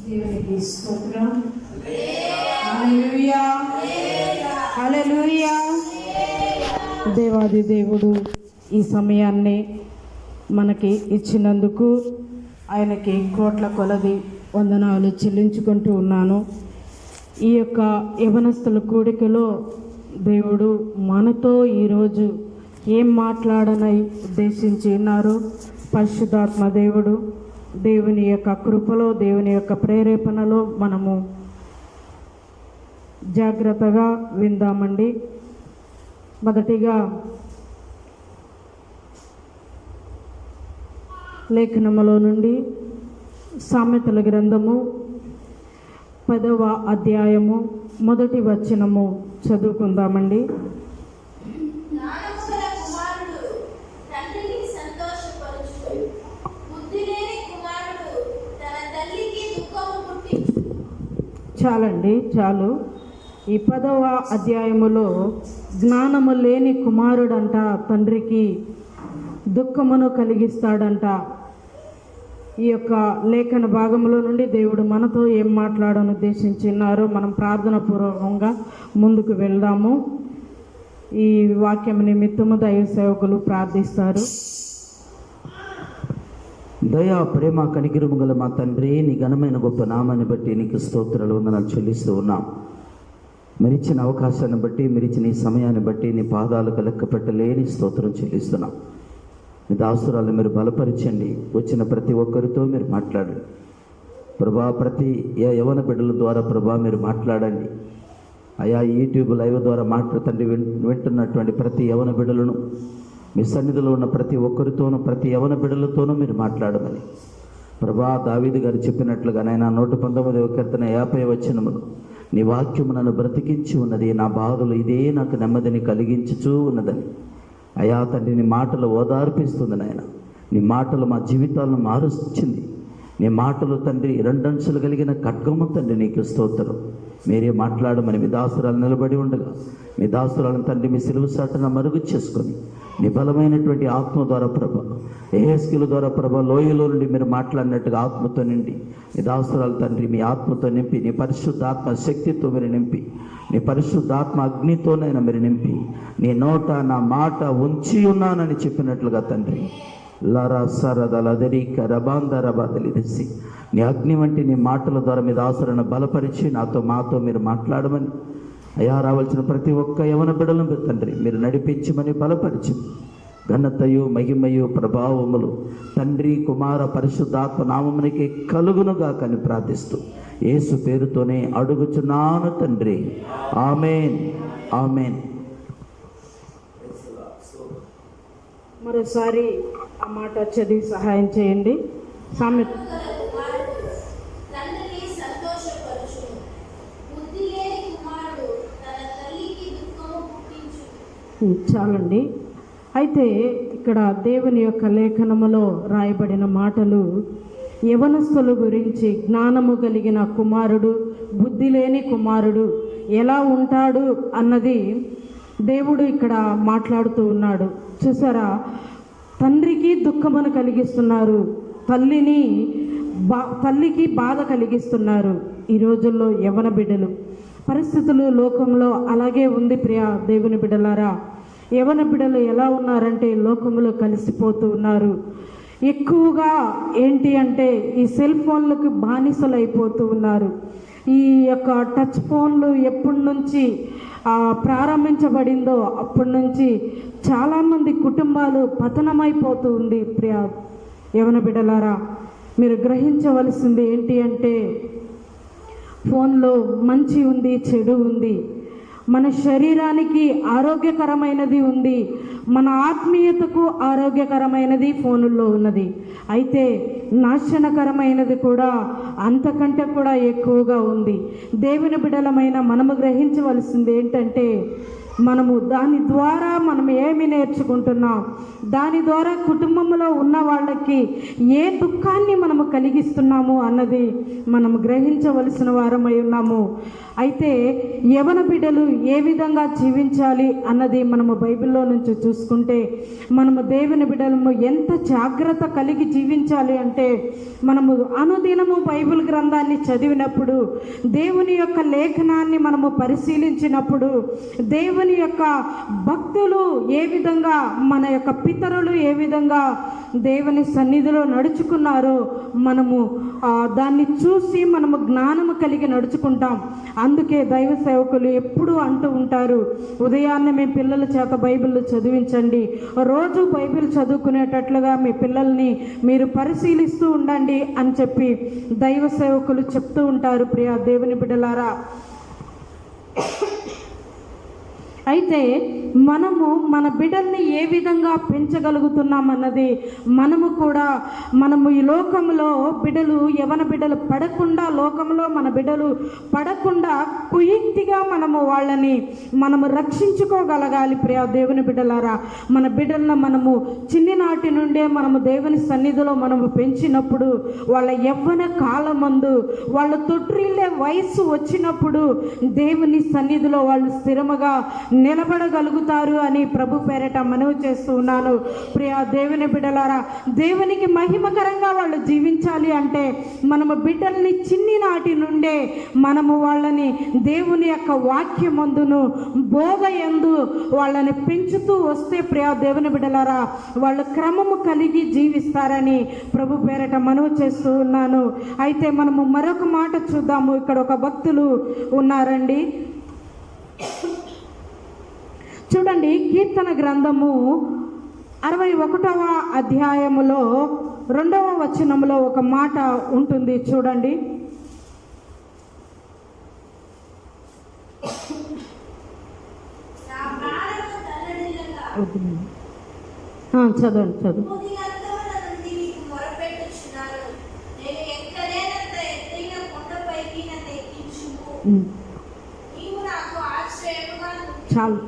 దేవునికి స్తోత్రం. హల్లెలూయా. దేవాది దేవుడు ఈ సమయాన్ని మనకి ఇచ్చినందుకు ఆయనకి కోట్ల కొలది వందనాలు చెల్లించుకుంటూ ఉన్నాను. ఈ యొక్క యవనస్తుల కూడికలో దేవుడు మనతో ఈరోజు ఏం మాట్లాడనై ఉద్దేశించి ఉన్నారు. పరిశుద్ధాత్మ దేవుడు దేవుని యొక్క కృపలో, దేవుని యొక్క ప్రేరేపణలో మనము జాగ్రత్తగా విందామండి. మొదటిగా లేఖనములో నుండి సామెతల గ్రంథము 10వ అధ్యాయము 1వ వచనము చదువుకుందామండి. చాలండి, చాలు. ఈ 10వ అధ్యాయములో జ్ఞానము లేని కుమారుడంట తండ్రికి దుఃఖమును కలిగిస్తాడంట. ఈ యొక్క లేఖన భాగంలో నుండి దేవుడు మనతో ఏం మాట్లాడని ఉద్దేశించినారో మనం ప్రార్థన పూర్వకంగా ముందుకు వెళ్దాము. ఈ వాక్యం నిమిత్తము దైవ సేవకులు ప్రార్థిస్తారు. దయా ప్రేమ కనికిరము గల మా తండ్రి, నీ ఘనమైన గొప్ప నామాన్ని బట్టి నీకు స్తోత్రాలు వందనాలు చెల్లిస్తూ ఉన్నాం. మరిచిన అవకాశాన్ని బట్టి, మరిచిన ఈ సమయాన్ని బట్టి నీ పాదాలకు లెక్క పెట్టలేని స్తోత్రం చెల్లిస్తున్నాం. మీ దాసురాలను మీరు బలపరచండి. వచ్చిన ప్రతి ఒక్కరితో మీరు మాట్లాడండి ప్రభా. ప్రతి యవన బిడ్డల ద్వారా ప్రభా మీరు మాట్లాడండి అయా. యూట్యూబ్ లైవ్ ద్వారా మాట్లాడుతండి. వింటున్నటువంటి ప్రతి యవన బిడ్డలను మీ సన్నిధిలో ఉన్న ప్రతి ఒక్కరితోనూ, ప్రతి యవన బిడ్డలతోనూ మీరు మాట్లాడమని ప్రభా. దావీదు గారు చెప్పినట్లుగా నాయన 119వ కీర్తన 50వ వచనములు, నీ వాక్యము నన్ను బ్రతికించి ఉన్నది, నా బాధలు ఇదే నాకు నెమ్మదిని కలిగించుచూ ఉన్నదని. అయా తండ్రి, నీ మాటలు ఓదార్పిస్తుంది నాయన. నీ మాటలు మా జీవితాలను మారుస్తుంది. నీ మాటలు తండ్రి రెండంచులు కలిగిన ఖడ్గము తండ్రి, నీకు స్తోత్రం. మీరే మాట్లాడమని మీ దాసురాలు నిలబడి ఉండగా మీ దాసురాలను తండ్రి మీ సిలువ సాటున మరుగు చేసుకొని నీ బలమైనటువంటి ఆత్మ ద్వారా ప్రభ, ఏహెస్కిల ద్వారా ప్రభ, లోయలో నుండి మీరు మాట్లాడినట్టుగా ఆత్మతో నిండి నీ దాసురాలు తండ్రి మీ ఆత్మతో నింపి, నీ పరిశుద్ధాత్మ శక్తితో మీరు నింపి, నీ పరిశుద్ధాత్మ అగ్నితోనైనా మీరు నింపి, నీ నోట నా మాట ఉంచి ఉన్నానని చెప్పినట్లుగా తండ్రి లరా సరదలదరి కరబాందర బదలిసి నీ అగ్ని వంటి నీ మాటల ద్వారా మీ దాసులను బలపరిచి మాతో మీరు మాట్లాడమని అయా. రావాల్సిన ప్రతి ఒక్క యవన బిడ్డలను తండ్రి మీరు నడిపించమని బలపరిచి, ఘనతయు మహిమయు ప్రభావములు తండ్రి కుమార పరిశుద్ధాత్మ నామమునికి కలుగునుగా కని ప్రార్థిస్తూ యేసు పేరుతోనే అడుగుచున్నాను తండ్రి. ఆమేన్, ఆమేన్. మరోసారి ఆ మాట చదివి సహాయం చేయండి. సామెత చాలండి. అయితే ఇక్కడ దేవుని యొక్క లేఖనములో రాయబడిన మాటలు యవనస్తుల గురించి, జ్ఞానము కలిగిన కుమారుడు, బుద్ధి లేని కుమారుడు ఎలా ఉంటాడు అన్నది దేవుడు ఇక్కడ మాట్లాడుతూ ఉన్నాడు. చూసారా, తండ్రికి దుఃఖమును కలిగిస్తున్నారు, తల్లికి బాధ కలిగిస్తున్నారు. ఈ రోజుల్లో యవన బిడ్డలు పరిస్థితులు లోకంలో అలాగే ఉంది. ప్రియ దేవుని బిడ్డలారా, యవన బిడ్డలు ఎలా ఉన్నారంటే లోకంలో కలిసిపోతూ ఉన్నారు. ఎక్కువగా ఏంటి అంటే ఈ సెల్ ఫోన్లకు బానిసలు అయిపోతూ ఉన్నారు. ఈ యొక్క టచ్ ఫోన్లు ఎప్పటి నుంచి ప్రారంభించబడిందో అప్పటి నుంచి చాలామంది కుటుంబాలు పతనమైపోతూ ఉంది. ప్రియ యవన బిడ్డలారా, మీరు గ్రహించవలసింది ఏంటి అంటే ఫోన్లో మంచి ఉంది, చెడు ఉంది. మన శరీరానికి ఆరోగ్యకరమైనది ఉంది, మన ఆత్మీయతకు ఆరోగ్యకరమైనది ఫోనుల్లో ఉన్నది. అయితే నాశనకరమైనది కూడా అంతకంటే కూడా ఎక్కువగా ఉంది. దేవుని బిడ్డలమైన మనము గ్రహించవలసింది ఏంటంటే మనము దాని ద్వారా మనం ఏమి నేర్చుకుంటున్నాం, దాని ద్వారా కుటుంబంలో ఉన్న వాళ్ళకి ఏ దుఃఖాన్ని మనము కలిగిస్తున్నాము అన్నది మనము గ్రహించవలసిన వారమై ఉన్నాము. అయితే యవన బిడ్డలు ఏ విధంగా జీవించాలి అన్నది మనము బైబిల్లో నుంచి చూసుకుంటే, మనము దేవుని బిడ్డలము ఎంత జాగ్రత్త కలిగి జీవించాలి అంటే, మనము అనుదినము బైబిల్ గ్రంథాన్ని చదివినప్పుడు, దేవుని యొక్క లేఖనాన్ని మనము పరిశీలించినప్పుడు, దేవుని యొక్క భక్తులు ఏ విధంగా, మన యొక్క పితరులు ఏ విధంగా దేవుని సన్నిధిలో నడుచుకున్నారో మనము దాన్ని చూసి మనము జ్ఞానము కలిగి నడుచుకుంటాం. అందుకే దైవ సేవకులు ఎప్పుడూ అంటూ ఉంటారు, ఉదయాన్నే మీ పిల్లల చేత బైబిల్ చదివించండి, రోజు బైబిల్ చదువుకునేటట్లుగా మీ పిల్లల్ని మీరు పరిశీలిస్తూ ఉండండి అని చెప్పి దైవ సేవకులు చెప్తూ ఉంటారు. ప్రియ దేవుని బిడ్డలారా, అయితే మనము మన బిడ్డల్ని ఏ విధంగా పెంచగలుగుతున్నామన్నది మనము ఈ లోకంలో బిడ్డలు, యవన బిడ్డలు పడకుండా, లోకంలో మన బిడ్డలు పడకుండా కుయుక్తిగా మనము రక్షించుకోగలగాలి. ప్రియ దేవుని బిడ్డలారా, మన బిడ్డలను మనము చిన్ననాటి నుండే మనము దేవుని సన్నిధిలో మనము పెంచినప్పుడు, వాళ్ళ యవ్వన కాలమందు, వాళ్ళ తొట్టిల్లే వయస్సు వచ్చినప్పుడు దేవుని సన్నిధిలో వాళ్ళు స్థిరముగా నిలబడగలుగుతారు అని ప్రభు పేరట మనవి చేస్తూ ఉన్నాను. ప్రియ దేవుని బిడ్డలారా, దేవునికి మహిమకరంగా వాళ్ళు జీవించాలి అంటే మనము బిడ్డల్ని చిన్ననాటి నుండే మనము వాళ్ళని దేవుని యొక్క వాక్యమందును బోధ యందు వాళ్ళని పెంచుతూ వస్తే, ప్రియ దేవుని బిడ్డలారా, వాళ్ళు క్రమము కలిగి జీవిస్తారని ప్రభు పేరట మనవి చేస్తూ ఉన్నాను. అయితే మనము మరొక మాట చూద్దాము. ఇక్కడ ఒక భక్తులు ఉన్నారండి. చూడండి, కీర్తన గ్రంథము 61వ అధ్యాయములో 2వ వచనములో ఒక మాట ఉంటుంది. చూడండి, చదువు.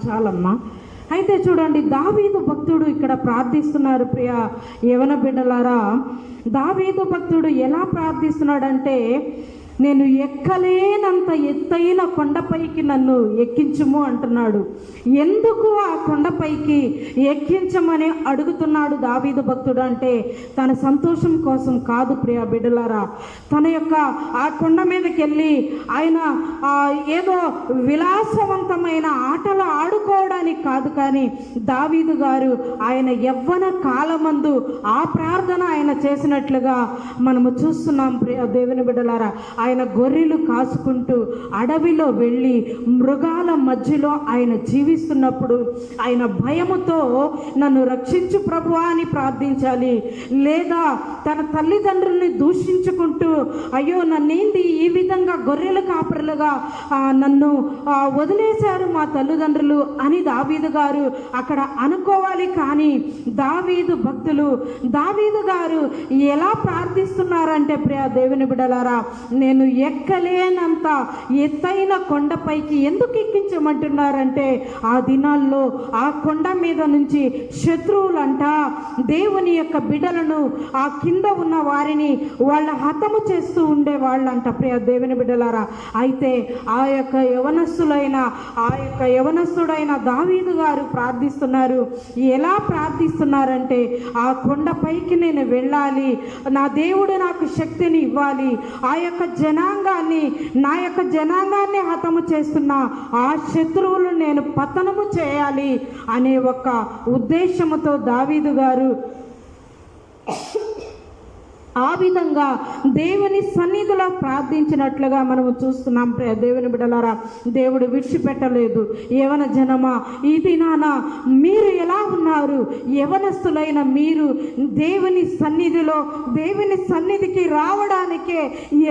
చాలమ్మా. అయితే చూడండి, దావీదు భక్తుడు ఇక్కడ ప్రార్థిస్తున్నారు. ప్రియ యవన బిడ్డలారా, దావీదు భక్తుడు ఎలా ప్రార్థిస్తున్నాడంటే, నేను ఎక్కలేనంత ఎత్తైన కొండపైకి నన్ను ఎక్కించుము అంటున్నాడు. ఎందుకు ఆ కొండపైకి ఎక్కించమని అడుగుతున్నాడు దావీదు భక్తుడు అంటే, తన సంతోషం కోసం కాదు ప్రియ బిడ్డలారా. తన యొక్క ఆ కొండ మీదకి వెళ్ళి ఆయన ఏదో విలాసవంతమైన ఆటలు ఆడుకోవడానికి కాదు, కానీ దావీదు గారు ఆయన యవ్వన కాలమందు ఆ ప్రార్థన ఆయన చేసినట్లుగా మనము చూస్తున్నాం. ప్రియ దేవుని బిడ్డలారా, ఆయన గొర్రెలు కాసుకుంటూ అడవిలో వెళ్ళి మృగాల మధ్యలో ఆయన జీవిస్తున్నప్పుడు ఆయన భయముతో నన్ను రక్షించు ప్రభువా అని ప్రార్థించాలి. లేదా తన తల్లిదండ్రుల్ని దూషించుకుంటూ, అయ్యో నన్నేంటి ఈ విధంగా గొర్రెలు కాపరులుగా నన్ను వదిలేశారు మా తల్లిదండ్రులు అని దావీదు గారు అక్కడ అనుకోవాలి. కానీ దావీదు భక్తులు, దావీదు గారు ఎలా ప్రార్థిస్తున్నారంటే, ప్రియ దేవుని బిడ్డలారా, నేను ఎక్కలేనంత ఎత్తైన కొండపైకి ఎందుకు ఎక్కించమంటున్నారంటే, ఆ దినాల్లో ఆ కొండ మీద నుంచి శత్రువులంట దేవుని యొక్క బిడ్డలను, ఆ కింద ఉన్న వారిని వాళ్ళ హతము చేస్తూ ఉండే వాళ్ళంట. ప్రియ దేవుని బిడ్డలారా, అయితే ఆ యొక్క యవనస్తుడైన దావీదు గారు ప్రార్థిస్తున్నారు. ఎలా ప్రార్థిస్తున్నారంటే, ఆ కొండపైకి నేను వెళ్ళాలి, నా దేవుడు నాకు శక్తిని ఇవ్వాలి, ఆ యొక్క నా యొక్క జనాంగాన్ని హతము చేస్తున్న ఆ శత్రువులు నేను పతనము చేయాలి అనే ఒక ఉద్దేశముతో దావీదు గారు ఆ విధంగా దేవుని సన్నిధిలో ప్రార్థించినట్లుగా మనము చూస్తున్నాం. దేవుని బిడ్డలారా, దేవుడు విడిచిపెట్టలేదు. యవన జనమా, ఈ దినాన మీరు ఎలా ఉన్నారు? యవనస్తులైన మీరు దేవుని సన్నిధికి రావడానికే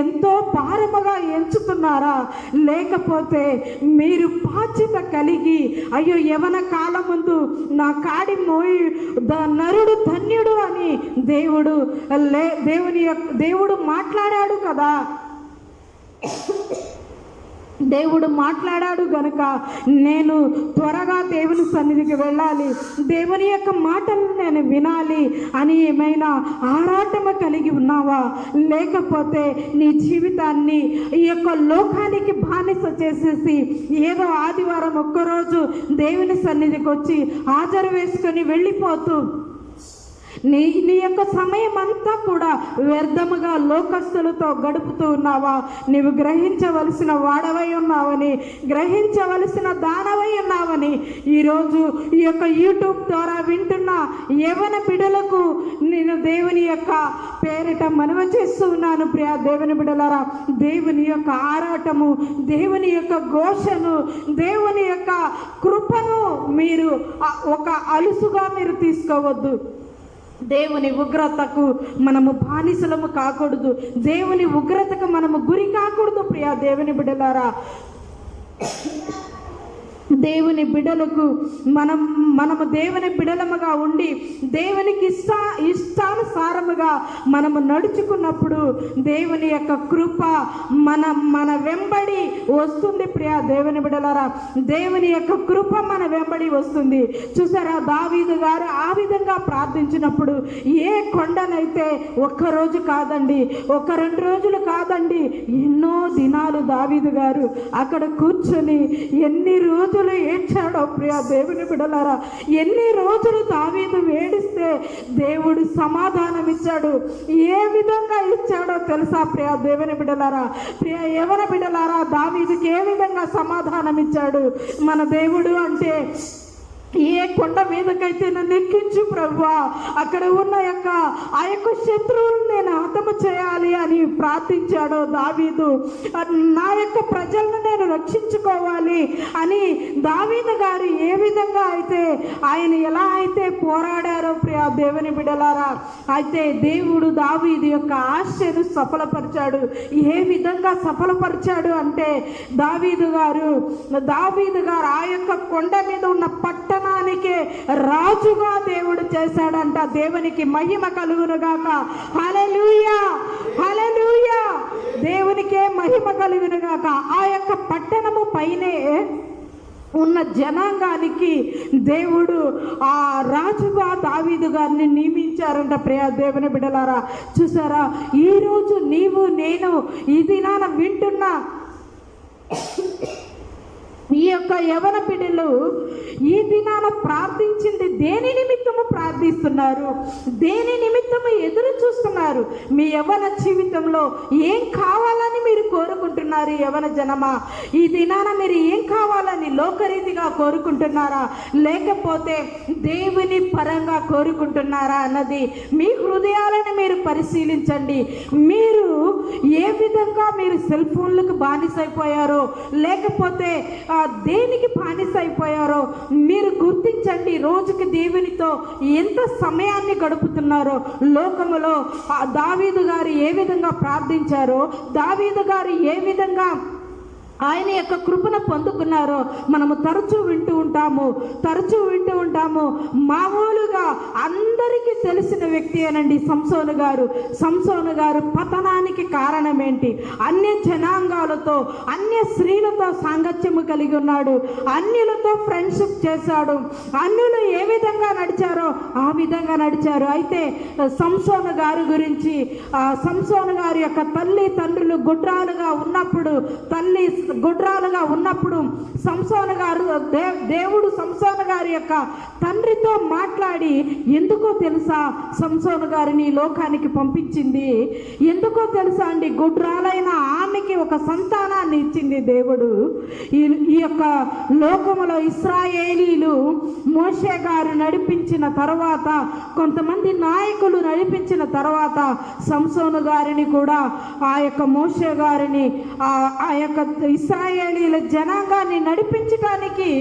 ఎంతో భారముగా ఎంచుతున్నారా? లేకపోతే మీరు బాధ్యత కలిగి, అయ్యో యవన కాలముందు నా కాడి మోయి నరుడు ధన్యుడు అని దేవుడు మాట్లాడాడు కదా. దేవుడు మాట్లాడాడు గనుక నేను త్వరగా దేవుని సన్నిధికి వెళ్ళాలి, దేవుని యొక్క మాటలు నేను వినాలి అని ఏమైనా ఆరాటము కలిగి ఉన్నావా? లేకపోతే నీ జీవితాన్ని ఈ యొక్క లోకానికి బానిస చేసేసి ఏదో ఆదివారం ఒక్కరోజు దేవుని సన్నిధికి వచ్చి హాజరు వేసుకొని వెళ్ళిపోతూ నీ యొక్క సమయం అంతా కూడా వ్యర్థముగా లోకస్తులతో గడుపుతూ ఉన్నావా? నీవు గ్రహించవలసిన వాడవై ఉన్నావని, గ్రహించవలసిన దానవై ఉన్నావని ఈరోజు ఈ యొక్క యూట్యూబ్ ద్వారా వింటున్న యవ్వన బిడ్డలకు నేను దేవుని యొక్క పేరిట మనవి చేస్తూ ఉన్నాను. ప్రియా దేవుని బిడ్డలారా, దేవుని యొక్క ఆరాటము, దేవుని యొక్క ఘోషను, దేవుని యొక్క కృపను మీరు ఒక అలుసుగా మీరు తీసుకోవద్దు. దేవుని ఉగ్రతకు మనము బానిసలము కాకూడదు, దేవుని ఉగ్రతకు మనము గురి కాకూడదు. ప్రియా దేవుని బిడ్డలారా, దేవుని బిడ్డలకు మనము దేవుని బిడ్డలముగా ఉండి దేవునికి ఇష్టానుసారముగా మనము నడుచుకున్నప్పుడు దేవుని యొక్క కృప మన వెంబడి వస్తుంది. ప్రియా దేవుని బిడ్డలారా, దేవుని యొక్క కృప మన వెంబడి వస్తుంది. చూసారా, దావీదు గారు ఆ విధంగా ప్రార్థించినప్పుడు ఏ కొండనైతే ఒక్కరోజు కాదండి, 1-2 రోజులు కాదండి, ఎన్నో దినాలు దావీదు గారు అక్కడ కూర్చొని ఎన్ని రోజులు ఏడ్చాడో. ప్రియా దేవుని బిడ్డలారా, ఎన్ని రోజులు దావీదు వేడిస్తే దేవుడు సమాధానం ఇచ్చాడు. ఏ విధంగా ఇచ్చాడో తెలుసా? ప్రియా దేవుని బిడ్డలారా, ప్రియా యవ్వన బిడ్డలారా, దావీదుకి ఏ విధంగా సమాధానం ఇచ్చాడు మన దేవుడు అంటే, ఏ కొండ మీదకైతే నన్ను ఎక్కించు ప్రభువా, అక్కడ ఉన్న ఆ యొక్క శత్రువులను నేను హతము చేయాలి అని ప్రార్థించాడో దావీదు, నా యొక్క ప్రజలను నేను రక్షించుకోవాలి అని దావీదు గారు ఏ విధంగా అయితే ఆయన ఎలా అయితే పోరాడారో ప్రియా దేవుని బిడ్డలారా, అయితే దేవుడు దావీదు యొక్క ఆశను సఫలపరిచాడు. ఏ విధంగా సఫలపరిచాడు అంటే, దావీదు గారు ఆ యొక్క కొండ మీద ఉన్న పట్టణానికే రాజుగా దేవుడు చేశాడంట. దేవునికి మహిమ కలుగునుగాక. హల్లెలూయా, హల్లెలూయా, దేవునికే మహిమ కలుగునుగాక. ఆ యొక్క పట్టణము పైనే ఉన్న జనాంగానికి దేవుడు ఆ రాజుగా దావీదు గారిని నియమించారంట. ప్రియా దేవుని బిడ్డలారా, చూసారా, ఈరోజు నీవు నేను ఈ దినాన వింటున్న ఈ యొక్క యవ్వన బిడ్డలు ఈ దినాన ప్రార్థించింది దేని నిమిత్తము ప్రార్థిస్తున్నారు, దేని నిమిత్తము ఎదురు చూస్తున్నారు? మీ యవ్వన జీవితంలో ఏం కావాలని మీరు కోరుకుంటున్నారు? యవ్వన జనమా, ఈ దినాన మీరు ఏం కావాలని లోకరీతిగా కోరుకుంటున్నారా, లేకపోతే దేవుని పరంగా కోరుకుంటున్నారా అన్నది మీ హృదయాలను మీరు పరిశీలించండి. మీరు ఏ విధంగా మీరు సెల్ ఫోన్లకు బానిసైపోయారో, లేకపోతే దేనికి బానిస అయిపోయారో మీరు గుర్తించండి. రోజుకి దేవునితో ఎంత సమయాన్ని గడుపుతున్నారో, లోకములో దావీదు గారు ఏ విధంగా ప్రార్థించారో, దావీదు గారు ఏ విధంగా ఆయన యొక్క కృపను పొందుకున్నారో మనము తరచూ వింటూ ఉంటాము. మామూలుగా అందరికీ తెలిసిన వ్యక్తి అనండి సంసోను గారు పతనానికి కారణం ఏంటి? అన్య జనాంగాలతో, అన్య స్త్రీలతో సాంగత్యము కలిగి ఉన్నాడు, అన్యులతో ఫ్రెండ్షిప్ చేశాడు. అన్యులు ఏ విధంగా నడిచారో ఆ విధంగా నడిచారు. అయితే సంసోను గారి గురించి, సంసోను గారి యొక్క తల్లి తండ్రులు గుడ్రాలుగా ఉన్నప్పుడు సంసోను గారు దేవుడు సంసోను గారి యొక్క తండ్రితో మాట్లాడి, ఎందుకో తెలుసా సంసోను గారిని లోకానికి పంపించింది? ఎందుకో తెలుసా అండి? గుడ్రాలైన ఆమెకి ఒక సంతానాన్ని ఇచ్చింది దేవుడు. ఈ యొక్క లోకములో ఇశ్రాయేలీలు మోషే గారు నడిపించిన తర్వాత, కొంతమంది నాయకులు నడిపించిన తర్వాత సంసోను గారిని కూడా ఆ యొక్క మోషే గారిని ఆ యొక్క ఇశ్రాయేలీల జనాంగాన్ని నడిపించడానికి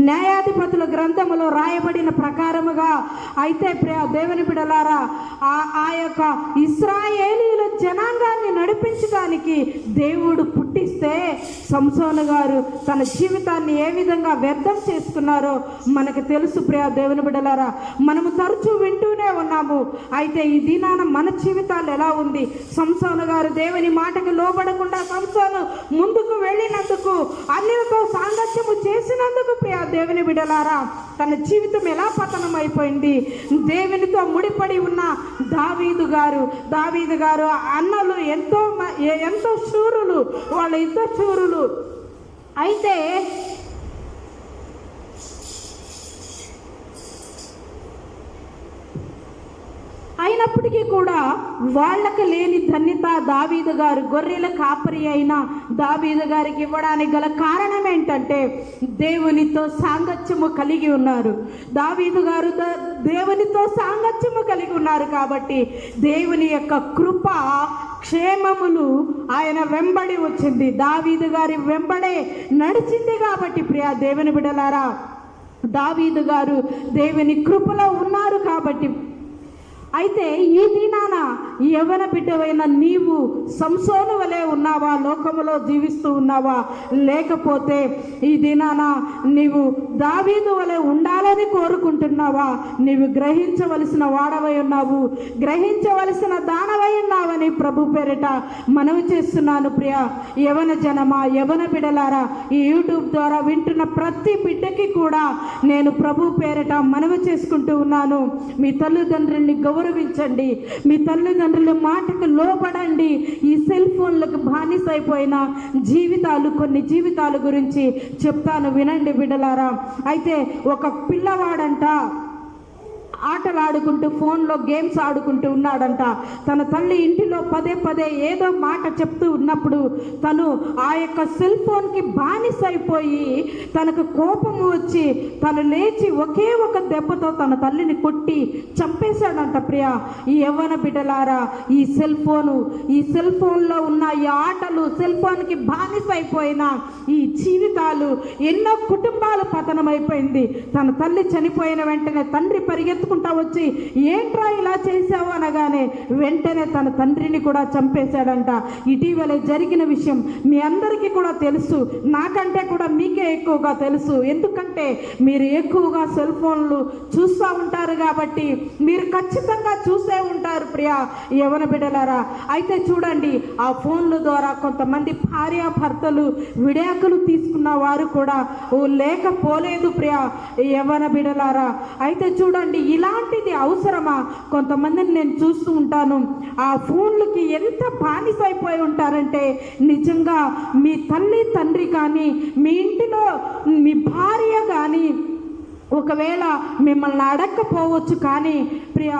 న్యాయాధిపతుల గ్రంథములో రాయబడిన ప్రకారముగా అయితే దేవుని బిడ్డలారా, ఆ యొక్క ఇశ్రాయేలీల జనాంగాన్ని నడిపించడానికి దేవుడు పుట్టిస్తే సంసోను గారు తన జీవితాన్ని ఏ విధంగా వ్యర్థం చేసుకున్నారో మనకు తెలుసు. దేవుని బిడ్డలారా, మనము తరచూ వింటూనే ఉన్నాము. అయితే ఈ దినాన మన జీవితాలు ఎలా ఉంది? సంసోను గారు దేవుని మాటకు లోబడకుండా సంసోను ముందుకు చేసినందుకు, అన్యులతో సాంగత్యము చేసినందుకు ప్రియ దేవుని బిడ్డలారా తన జీవితం ఎలా పతనం అయిపోయింది. దేవునితో ముడిపడి ఉన్న దావీదు గారు అన్నలు ఎంతో శూరులు, వాళ్ళ ఇద్దరు శూరులు. అయితే అయినప్పటికీ కూడా వాళ్ళకి లేని ధన్యత దావీదు గారు, గొర్రెల కాపరి అయిన దావీదు గారికి ఇవ్వడానికి గల కారణం ఏంటంటే దేవునితో సాంగత్యము కలిగి ఉన్నారు. దావీదు గారు దేవునితో సాంగత్యము కలిగి ఉన్నారు కాబట్టి దేవుని యొక్క కృప క్షేమములు ఆయన వెంబడి వచ్చింది. దావీదు గారి వెంబడే నడిచింది కాబట్టి ప్రియా దేవుని బిడ్డలారా, దావీదు గారు దేవుని కృపలో ఉన్నారు కాబట్టి. అయితే ఈ దినాన యవ్వన బిడ్డవైన నీవు సంసోను వలె ఉన్నావా? లోకములో జీవిస్తూ ఉన్నావా? లేకపోతే ఈ దినాన నీవు దావీదు వలె ఉండాలని కోరుకుంటున్నావా? నీవు గ్రహించవలసిన వాడవై ఉన్నావు, గ్రహించవలసిన దానవై ఉన్నావని ప్రభు పేరిట మనవి చేస్తున్నాను. ప్రియ యవ్వన జనమా, యవ్వన బిడ్డలారా, ఈ యూట్యూబ్ ద్వారా వింటున్న ప్రతి బిడ్డకి కూడా నేను ప్రభు పేరిట మనవి చేసుకుంటూ ఉన్నాను. మీ తల్లిదండ్రుల్ని గౌరవించండి, మీ తల్లిదండ్రుల మాటకు లోబడండి. ఈ సెల్ ఫోన్లకు బానిసైపోయిన కొన్ని జీవితాల గురించి చెప్తాను, వినండి బిడ్డలారా. అయితే ఒక పిల్లవాడంట ఆటలు ఆడుకుంటూ ఫోన్లో గేమ్స్ ఆడుకుంటూ ఉన్నాడంట. తన తల్లి ఇంటిలో పదే ఏదో మాట చెప్తూ ఉన్నప్పుడు తను ఆ యొక్క సెల్ ఫోన్కి బానిసైపోయి తనకు కోపము వచ్చి తను లేచి ఒకే ఒక దెబ్బతో తన తల్లిని కొట్టి చంపేశాడంట. ప్రియ ఈ యవ్వన బిడ్డలారా, ఈ సెల్ ఫోన్లో ఉన్న ఈ ఆటలు, సెల్ ఫోన్కి బానిసైపోయిన ఈ జీవితాలు, ఎన్నో కుటుంబాలు పతనమైపోయింది. తన తల్లి చనిపోయిన వెంటనే తండ్రి పరిగెత్తుకుంటా వచ్చి ఏంట్రా ఇలా చేశావు అనగానే వెంటనే తన తండ్రిని కూడా చంపేశాడంట. ఇటీవల జరిగిన విషయం మీ అందరికీ కూడా తెలుసు, నాకంటే కూడా మీకే ఎక్కువగా తెలుసు. ఎందుకంటే మీరు ఎక్కువగా సెల్ ఫోన్లు చూస్తూ ఉంటారు కాబట్టి మీరు ఖచ్చితంగా చూసే ఉంటారు ప్రియా యవ్వన బిడ్డలారా. అయితే చూడండి, ఆ ఫోన్ల ద్వారా కొంతమంది భార్యాభర్తలు విడాకులు తీసుకున్న వారు కూడా లేకపోలేదు ప్రియా యవ్వన బిడ్డలారా. అయితే చూడండి, ఇలాంటిది అవసరమా? కొంతమందిని నేను చూస్తూ ఉంటాను, ఆ ఫోన్లకి ఎంత బానిసైపోయి ఉంటారంటే నిజంగా మీ తల్లి తండ్రి కానీ, మీ ఇంటిలో మీ భార్య కానీ ఒకవేళ మిమ్మల్ని అడక్కపోవచ్చు, కానీ ప్రియ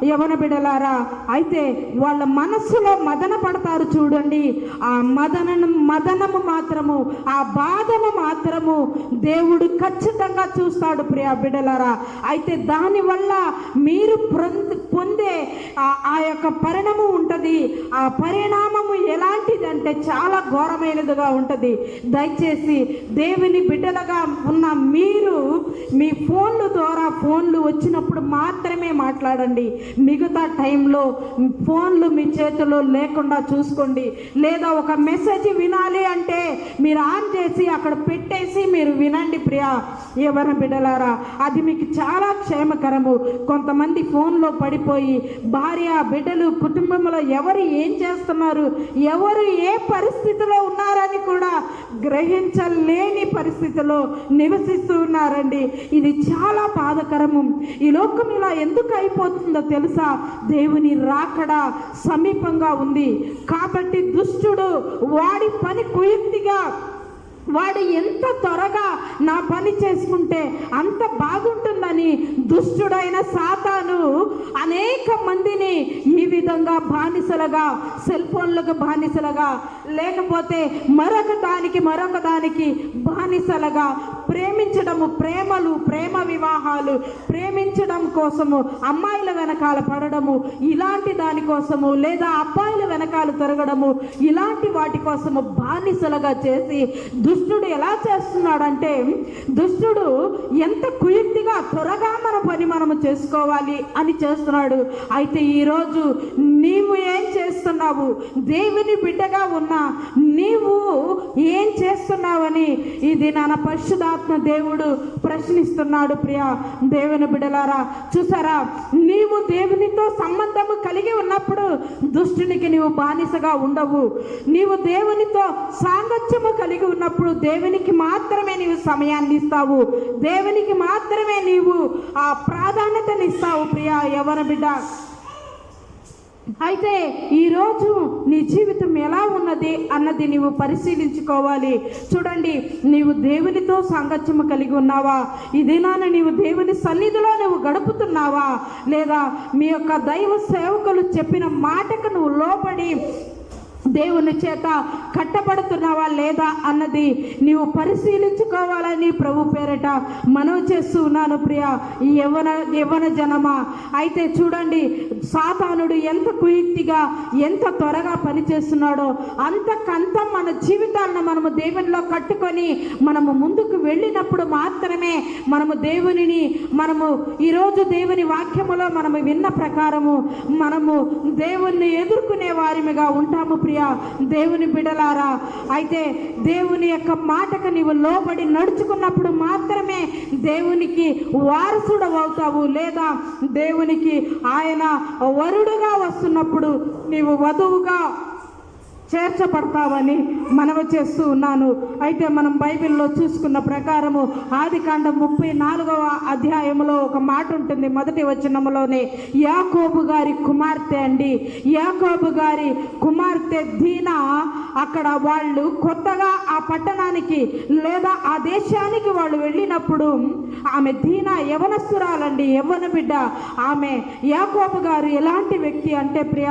యవ్వన బిడ్డలారా, అయితే వాళ్ళ మనస్సులో మదన పడతారు చూడండి. ఆ మదనము మాత్రము, ఆ బాధను మాత్రము దేవుడు ఖచ్చితంగా చూస్తాడు ప్రియ బిడ్డలారా. అయితే దానివల్ల మీరు పొందే ఆ యొక్క పరిణామం ఉంటుంది. ఆ పరిణామము ఎలాంటిదంటే చాలా ఘోరమైనదిగా ఉంటుంది. దయచేసి దేవుని బిడ్డలుగా ఉన్న మీరు మీ ఫోన్ల ద్వారా, ఫోన్లు వచ్చినప్పుడు మాత్రమే మాట్లాడండి. మిగతా టైంలో ఫోన్లు మీ చేతిలో లేకుండా చూసుకోండి. లేదా ఒక మెసేజ్ వినాలి అంటే మీరు ఆన్ చేసి అక్కడ పెట్టేసి మీరు వినండి ప్రియా యవ్వన బిడ్డలారా. అది మీకు చాలా క్షేమకరము. కొంతమంది ఫోన్లో పడిపోయి భార్య బిడ్డలు కుటుంబంలో ఎవరు ఏం చేస్తున్నారు, ఎవరు ఏ పరిస్థితిలో ఉన్నారని కూడా గ్రహించలేని పరిస్థితిలో నివసిస్తూ ఉన్నారండి. ఇది చాలా బాధకరము. ఈ లోకం ఇలా ఎందుకు అయిపోతుందో తెలుసా? దేవుని రాకడ సమీపంగా ఉంది కాబట్టి దుష్టుడు వాడి పని కుయుక్తిగా, వాడు ఎంత త్వరగా నా పని చేసుకుంటే అంత బాగుంటుందని దుష్టుడైన సాతాను అనేక మందిని ఈ విధంగా బానిసలుగా, సెల్ ఫోన్లకు బానిసలుగా, లేకపోతే మరొక దానికి బానిసలుగా ప్రేమించడము, ప్రేమ వివాహాలు, ప్రేమించడం కోసము అమ్మాయిల వెనకాల పడడము, ఇలాంటి దానికోసము, లేదా అబ్బాయిల వెనకాల తిరగడము, ఇలాంటి వాటి కోసము బానిసలుగా చేసి దుష్టుడు ఎలా చేస్తున్నాడంటే, దుష్టుడు ఎంత కుయుక్తిగా త్వరగా మన పని మనము చేసుకోవాలి అని చేస్తున్నాడు. అయితే ఈరోజు నీవు ఏం చేస్తున్నావు? దేవుని బిడ్డగా ఉన్నా నీవు ఏం చేస్తున్నావని ఇది నా పరిశుద్ధాత్మ దేవుడు ప్రశ్నిస్తున్నాడు. ప్రియ దేవుని బిడ్డలారా, చూసారా, నీవు దేవునితో సంబంధము కలిగి ఉన్నప్పుడు దుష్టునికి నీవు బానిసగా ఉండవు. నీవు దేవునితో సాంగత్యము కలిగి ఉన్నప్పుడు దేవునికి మాత్రమే నీవు సమయాన్ని ఇస్తావు, దేవునికి మాత్రమే నీవు ఆ ప్రాధాన్యతని ఇస్తావు. ప్రియ యవ్వన బిడ్డ, అయితే ఈరోజు నీ జీవితం ఎలా ఉన్నది అన్నది నీవు పరిశీలించుకోవాలి. చూడండి, నీవు దేవునితో సాంగత్యము కలిగి ఉన్నావా? ఈ దినాన నీవు దేవుని సన్నిధిలో నువ్వు గడుపుతున్నావా? లేదా మీ యొక్క దైవ సేవకులు చెప్పిన మాటకు నువ్వు లోబడి దేవుని చేత కట్టబడుతున్నావా లేదా అన్నది నీవు పరిశీలించుకోవాలని ప్రభు పేరట మనవి చేస్తూ ఉన్నాను. ప్రియ యవ్వన జనమా, అయితే చూడండి, సాతానుడు ఎంత కుయుక్తిగా ఎంత త్వరగా పనిచేస్తున్నాడో అంతకంత మన జీవితాలను మనము దేవునిలో కట్టుకొని మనము ముందుకు వెళ్ళినప్పుడు మాత్రమే మనము ఈరోజు దేవుని వాక్యములో మనము విన్న ప్రకారము మనము దేవుణ్ణి ఎదుర్కొనే వారిగా ఉంటాము. ప్రియ దేవుని బిడలారా, అయితే దేవుని యొక్క మాటకు నీవు లోబడి నడుచుకున్నప్పుడు మాత్రమే దేవునికి వారసుడు అవుతావు. లేదా దేవునికి ఆయన వరుడుగా వస్తున్నప్పుడు నీవు వధువుగా చేర్చబడతావని మనవి చేస్తూ ఉన్నాను. అయితే మనం బైబిల్లో చూసుకున్న ప్రకారము ఆదికాండం 34వ అధ్యాయంలో ఒక మాట ఉంటుంది. మొదటి వచనంలోనే యాకోబు గారి కుమార్తె అండి, యాకోబు గారి కుమార్తె దీనా, అక్కడ వాళ్ళు కొత్తగా ఆ పట్టణానికి లేదా ఆ దేశానికి వాళ్ళు వెళ్ళినప్పుడు ఆమె దీనా యవనస్తురాలండి, యవ్వన బిడ్డ. ఆమె యాకోబు గారు ఎలాంటి వ్యక్తి అంటే, ప్రియ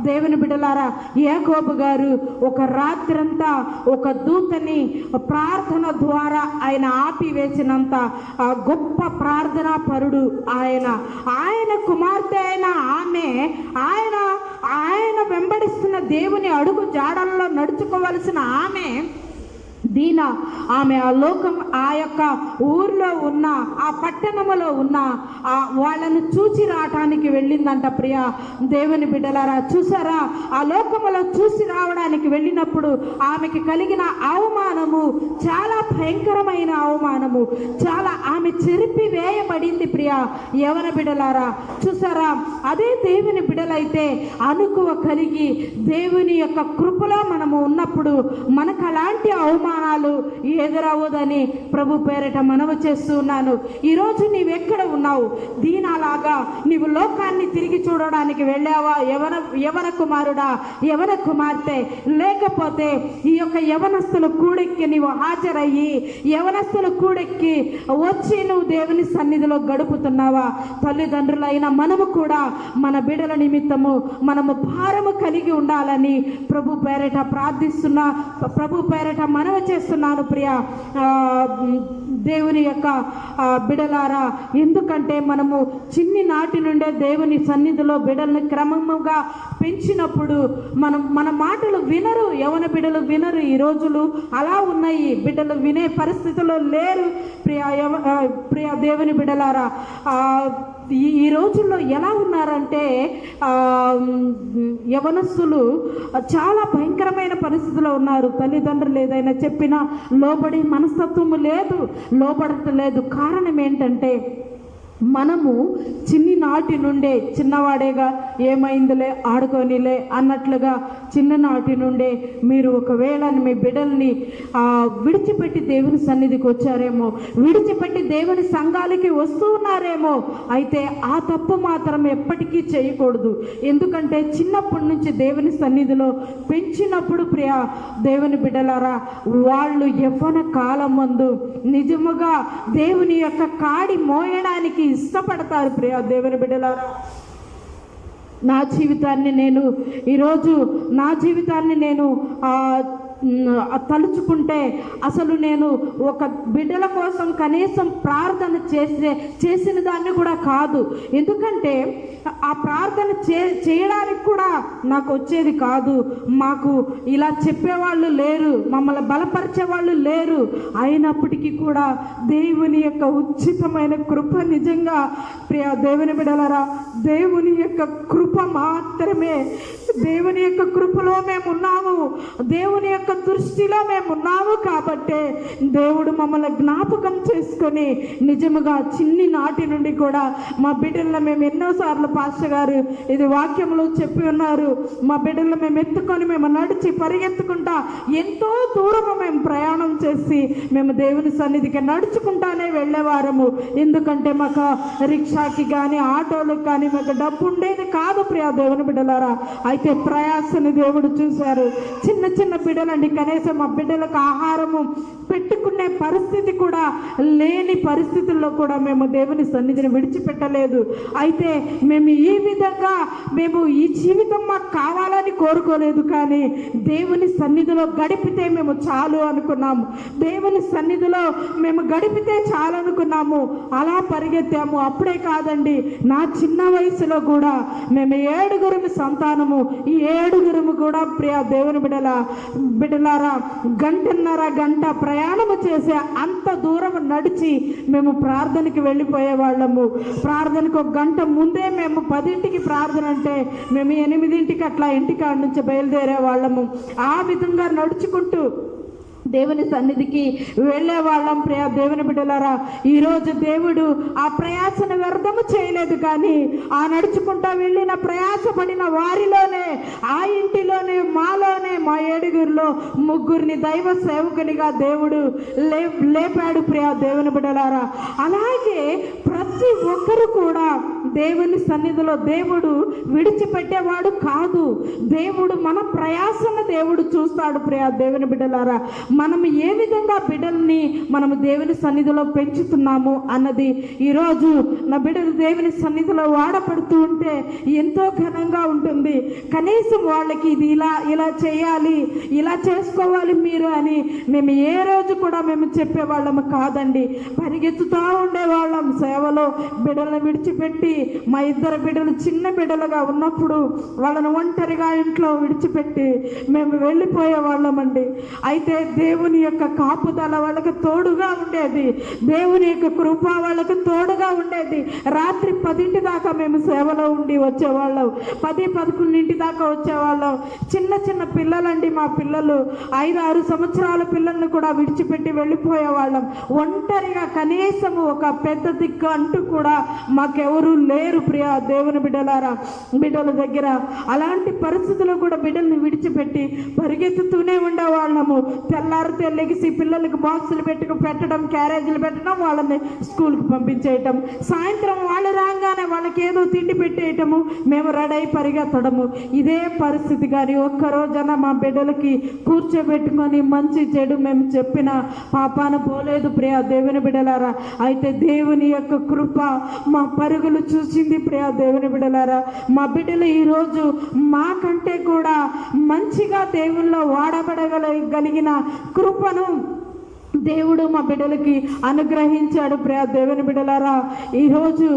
దేవుని బిడ్డలారా, యాకోబు గారు ఒక రాత్రంతా ఒక దూతని ప్రార్థన ద్వారా ఆయన ఆపివేసినంత గొప్ప ప్రార్థనా పరుడు ఆయన కుమార్తె అయిన ఆయన వెంబడిస్తున్న దేవుని అడుగు జాడల్లో నడుచుకోవలసిన దీనా, ఆమె ఆ యొక్క ఊర్లో ఉన్న ఆ పట్టణములో ఉన్న వాళ్ళను చూసి రావటానికి వెళ్ళిందంట. ప్రియ దేవుని బిడ్డలారా, చూసారా, ఆ లోకములో చూసి రావడానికి వెళ్ళినప్పుడు ఆమెకి కలిగిన అవమానము చాలా భయంకరమైన అవమానము, చాలా ఆమె చెరిపి వేయబడింది. ప్రియ యవ్వన బిడ్డలారా, చూసారా, అదే దేవుని బిడ్డలైతే అనుకువ కలిగి దేవుని యొక్క కృపలో మనము ఉన్నప్పుడు మనకు అలాంటి అవమానాలు ఎదురవ్వదని ప్రభు పేరిట మనవి చేస్తూ ఉన్నాను. ఈరోజు నీవెక్కడ ఉన్నావు? దీనాలాగా నీవు లోకాన్ని తిరిగి చూడడానికి వెళ్ళావా? యవన కుమారుడా, యవన కుమార్తె, లేకపోతే ఈ యొక్క యవనస్తుల కూడెక్కి నీవు హాజరయ్యి యవనస్తుల కూడెక్కి వచ్చి నువ్వు దేవుని సన్నిధిలో గడుపుతున్నావా? తల్లిదండ్రులైన మనము కూడా మన బిడ్డల నిమిత్తము మనము భారము కలిగి ఉండాలని ప్రభు పేరిట ప్రార్థిస్తున్నా, ప్రభు పేరిట మనవి చేస్తున్నాను. ప్రియ దేవుని యొక్క బిడలారా, ఎందుకంటే మనము చిన్ని నాటి నుండే దేవుని సన్నిధిలో బిడల్ని క్రమముగా పెంచినప్పుడు మన మాటలు వినరు, యవన బిడ్డలు వినరు. ఈ రోజులు అలా ఉన్నాయి, బిడ్డలు వినే పరిస్థితిలో లేరు. ప్రియ దేవుని బిడ్డలారా, ఈ రోజుల్లో ఎలా ఉన్నారంటే యవనస్తులు చాలా భయంకరమైన పరిస్థితిలో ఉన్నారు. తల్లిదండ్రులు ఏదైనా చెప్పినా లోబడి మనస్తత్వము లేదు, లోబడట్లేదు. కారణం ఏంటంటే మనము చిన్ని నాటి నుండే చిన్నవాడేగా ఏమైందిలే ఆడుకోనిలే అన్నట్లుగా చిన్ననాటి నుండే మీరు ఒకవేళ మీ బిడ్డల్ని విడిచిపెట్టి దేవుని సన్నిధికి వచ్చారేమో, విడిచిపెట్టి దేవుని సంఘాలకి వస్తూ ఉన్నారేమో. అయితే ఆ తప్పు మాత్రం ఎప్పటికీ చేయకూడదు. ఎందుకంటే చిన్నప్పటి నుంచి దేవుని సన్నిధిలో పెంచినప్పుడు ప్రియ దేవుని బిడ్డలారా, వాళ్ళు యవ్వన కాలం మందు నిజముగా దేవుని యొక్క కాడి మోయడానికి ఇష్టపడతారు. ప్రియ దేవుని బిడ్డలారా, నా జీవితాన్ని నేను తలుచుకుంటే అసలు నేను ఒక బిడ్డల కోసం కనీసం ప్రార్థన చేసిన దాన్ని కూడా కాదు. ఎందుకంటే ఆ ప్రార్థన చేయడానికి కూడా నాకు వచ్చేది కాదు. మాకు ఇలా చెప్పేవాళ్ళు లేరు, మమ్మల్ని బలపరిచే వాళ్ళు లేరు. అయినప్పటికీ కూడా దేవుని యొక్క ఉచితమైన కృప, నిజంగా ప్రియ దేవుని బిడ్డలారా, దేవుని యొక్క కృప మాత్రమే దేవుని యొక్క కృపలో మేము ఉన్నాము, దేవుని యొక్క దృష్టిలో మేము ఉన్నాము కాబట్టే దేవుడు మమ్మల్ని జ్ఞాపకం చేసుకొని నిజముగా చిన్ని నాటి నుండి కూడా మా బిడ్డలను మేము ఎన్నోసార్లు పాస్టర్ గారు ఇది వాక్యంలో చెప్పి ఉన్నారు, మా బిడ్డలను మేము ఎత్తుకొని మేము నడిచి పరిగెత్తుకుంటా ఎంతో దూరము మేము ప్రయాణం చేసి మేము దేవుని సన్నిధికి నడుచుకుంటానే వెళ్ళేవారము. ఎందుకంటే మాకు రిక్షాకి కానీ ఆటోలకు కానీ మాకు డబ్బు ఉండేది కాదు ప్రియా దేవుని బిడ్డలారా. అయితే ప్రయాసని దేవుడు చూశారు. చిన్న చిన్న బిడ్డలండి, కనీసం మా బిడ్డలకు ఆహారము పెట్టుకునే పరిస్థితి కూడా లేని పరిస్థితుల్లో కూడా మేము దేవుని సన్నిధిని విడిచిపెట్టలేదు. అయితే మేము ఈ విధంగా మేము ఈ జీవితం మాకు కావాలని కోరుకోలేదు, కానీ దేవుని సన్నిధిలో గడిపితే మేము చాలు అనుకున్నాము. దేవుని సన్నిధిలో మేము గడిపితే చాలు అనుకున్నాము. అలా పరిగెత్తాము. అప్పుడే కాదండి, నా చిన్న వయసులో కూడా మేము 7 సంతానము. ఈ 7 కూడా ప్రియ దేవుని బిడ్డలారా గంట ప్రయాణము చేసే అంత దూరం నడిచి మేము ప్రార్థనకి వెళ్ళిపోయే వాళ్ళము. ప్రార్థనకు 1 గంట ముందే మేము 10ంటికి ప్రార్థన అంటే మేము 8ంటికి అట్లా ఇంటికాడ నుంచి బయలుదేరే వాళ్ళము. ఆ విధంగా నడుచుకుంటూ దేవుని సన్నిధికి వెళ్ళే వాళ్ళం ప్రియ దేవుని బిడ్డలారా. ఈరోజు దేవుడు ఆ ప్రయాసను వ్యర్థము చేయలేదు, కానీ ఆ నడుచుకుంటా వెళ్ళిన ప్రయాసపడిన వారిలోనే, ఆ ఇంటిలోనే, మాలోనే, మా 7 3 దైవ సేవకునిగా దేవుడు లేపాడు ప్రియ దేవుని బిడ్డలారా. అలాగే ప్రతి ఒక్కరు కూడా దేవుని సన్నిధిలో దేవుడు విడిచిపెట్టేవాడు కాదు. దేవుడు మన ప్రయాసను దేవుడు చూస్తాడు ప్రియ దేవుని బిడ్డలారా. మనం ఏ విధంగా బిడ్డల్ని మనము దేవుని సన్నిధిలో పెంచుతున్నాము అన్నది ఈరోజు నా బిడ్డలు దేవుని సన్నిధిలో వాడపడుతూ ఉంటే ఎంతో ఘనంగా ఉంటుంది. కనీసం వాళ్ళకి ఇది ఇలా చేయాలి, ఇలా చేసుకోవాలి మీరు అని మేము ఏ రోజు కూడా మేము చెప్పేవాళ్ళము కాదండి. పరిగెత్తుతూ ఉండేవాళ్ళం సేవలో. బిడ్డలను విడిచిపెట్టి మా 2 బిడ్డలు చిన్న బిడ్డలుగా ఉన్నప్పుడు వాళ్ళను ఒంటరిగా ఇంట్లో విడిచిపెట్టి మేము వెళ్ళిపోయే వాళ్ళమండి. అయితే దేవుని యొక్క కాపుదల వాళ్ళకి తోడుగా ఉండేది, దేవుని యొక్క కృప వాళ్ళకి తోడుగా ఉండేది. రాత్రి 10ంటి దాకా మేము సేవలో ఉండి వచ్చేవాళ్ళం, 10-11 దాకా వచ్చేవాళ్ళం. చిన్న పిల్లలండి మా పిల్లలు, 5-6 సంవత్సరాల పిల్లల్ని కూడా విడిచిపెట్టి వెళ్ళిపోయేవాళ్ళం. ఒంటరిగా కనీసము ఒక పెద్ద దిక్కు అంటూ కూడా మాకెవరూ లేరు ప్రియ దేవుని బిడ్డల దగ్గర. అలాంటి పరిస్థితుల్లో కూడా బిడ్డల్ని విడిచిపెట్టి పరిగెత్తుతూనే ఉండేవాళ్ళము. తెల్లారితే లెగిసి పిల్లలకి బాక్సులు పెట్టడం, క్యారేజీలు పెట్టడం, వాళ్ళని స్కూల్కి పంపించేయటం, సాయంత్రం వాళ్ళు రాగానే వాళ్ళకి ఏదో తిండి పెట్టేయటము, మేము రెడీ అయి పరిగెత్తడము. ఇదే పరిస్థితి. కానీ ఒక్కరోజన మా బిడ్డలకి కూర్చోబెట్టుకొని మంచి చెడు మేము చెప్పిన పాపాన పోలేదు ప్రియ దేవుని బిడ్డలారా. అయితే దేవుని యొక్క కృప మా పరుగులు చూసింది ప్రియ దేవుని బిడ్డలారా. మా బిడ్డలు ఈరోజు మాకంటే కూడా మంచిగా దేవుల్లో వాడబడగలిగిన కృపను దేవుడు మా బిడ్డలకి అనుగ్రహించాడు ప్రియ దేవుని బిడ్డలారా. ఈరోజు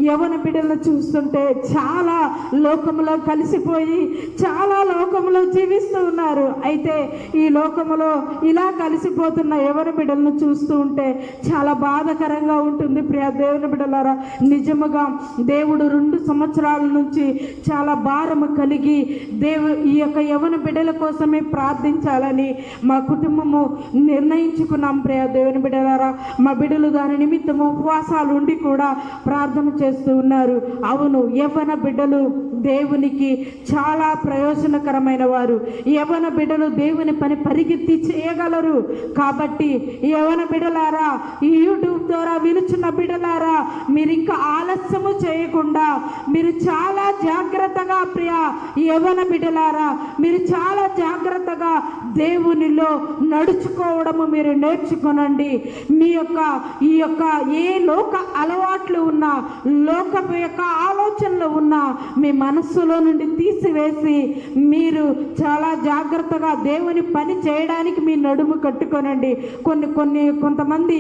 యవ్వన బిడ్డలను చూస్తుంటే చాలా లోకంలో కలిసిపోయి చాలా లోకంలో జీవిస్తూ ఉన్నారు. అయితే ఈ లోకంలో ఇలా కలిసిపోతున్న యవ్వన బిడ్డలను చూస్తూ ఉంటే చాలా బాధాకరంగా ఉంటుంది ప్రియ దేవుని బిడ్డలారా. నిజముగా దేవుడు 2 సంవత్సరాల నుంచి చాలా భారము కలిగి ఈ యొక్క యవ్వన బిడ్డల కోసమే ప్రార్థించాలని మా కుటుంబము నిర్ణయించుకున్నాం ప్రియ దేవుని బిడ్డలారా. మా బిడ్డలు దాని నిమిత్తము ఉపవాసాలు ఉండి కూడా ప్రార్థన చేస్తూ ఉన్నారు. అవును, యవ్వన బిడ్డలు దేవునికి చాలా ప్రయోజనకరమైన వారు. యవ్వన బిడ్డలు దేవుని పని పరిగెత్తి చేయగలరు. కాబట్టి యవ్వన బిడ్డలారా, ఈ యూట్యూబ్ ద్వారా విలుచున్న బిడ్డలారా, మీరు ఇంకా ఆలస్యము చేయకుండా మీరు చాలా జాగ్రత్తగా ప్రియ యవ్వన బిడ్డలారా, మీరు చాలా జాగ్రత్తగా దేవునిలో నడుచుకోవడము మీరు నేర్చుకోనండి. ఈ యొక్క ఏ లోక అలవాట్లు ఉన్నా, లోకపు యొక్క ఆలోచనలు ఉన్నా మీ మనస్సులో నుండి తీసివేసి మీరు చాలా జాగ్రత్తగా దేవుని పని చేయడానికి మీ నడుము కట్టుకోనండి. కొంతమంది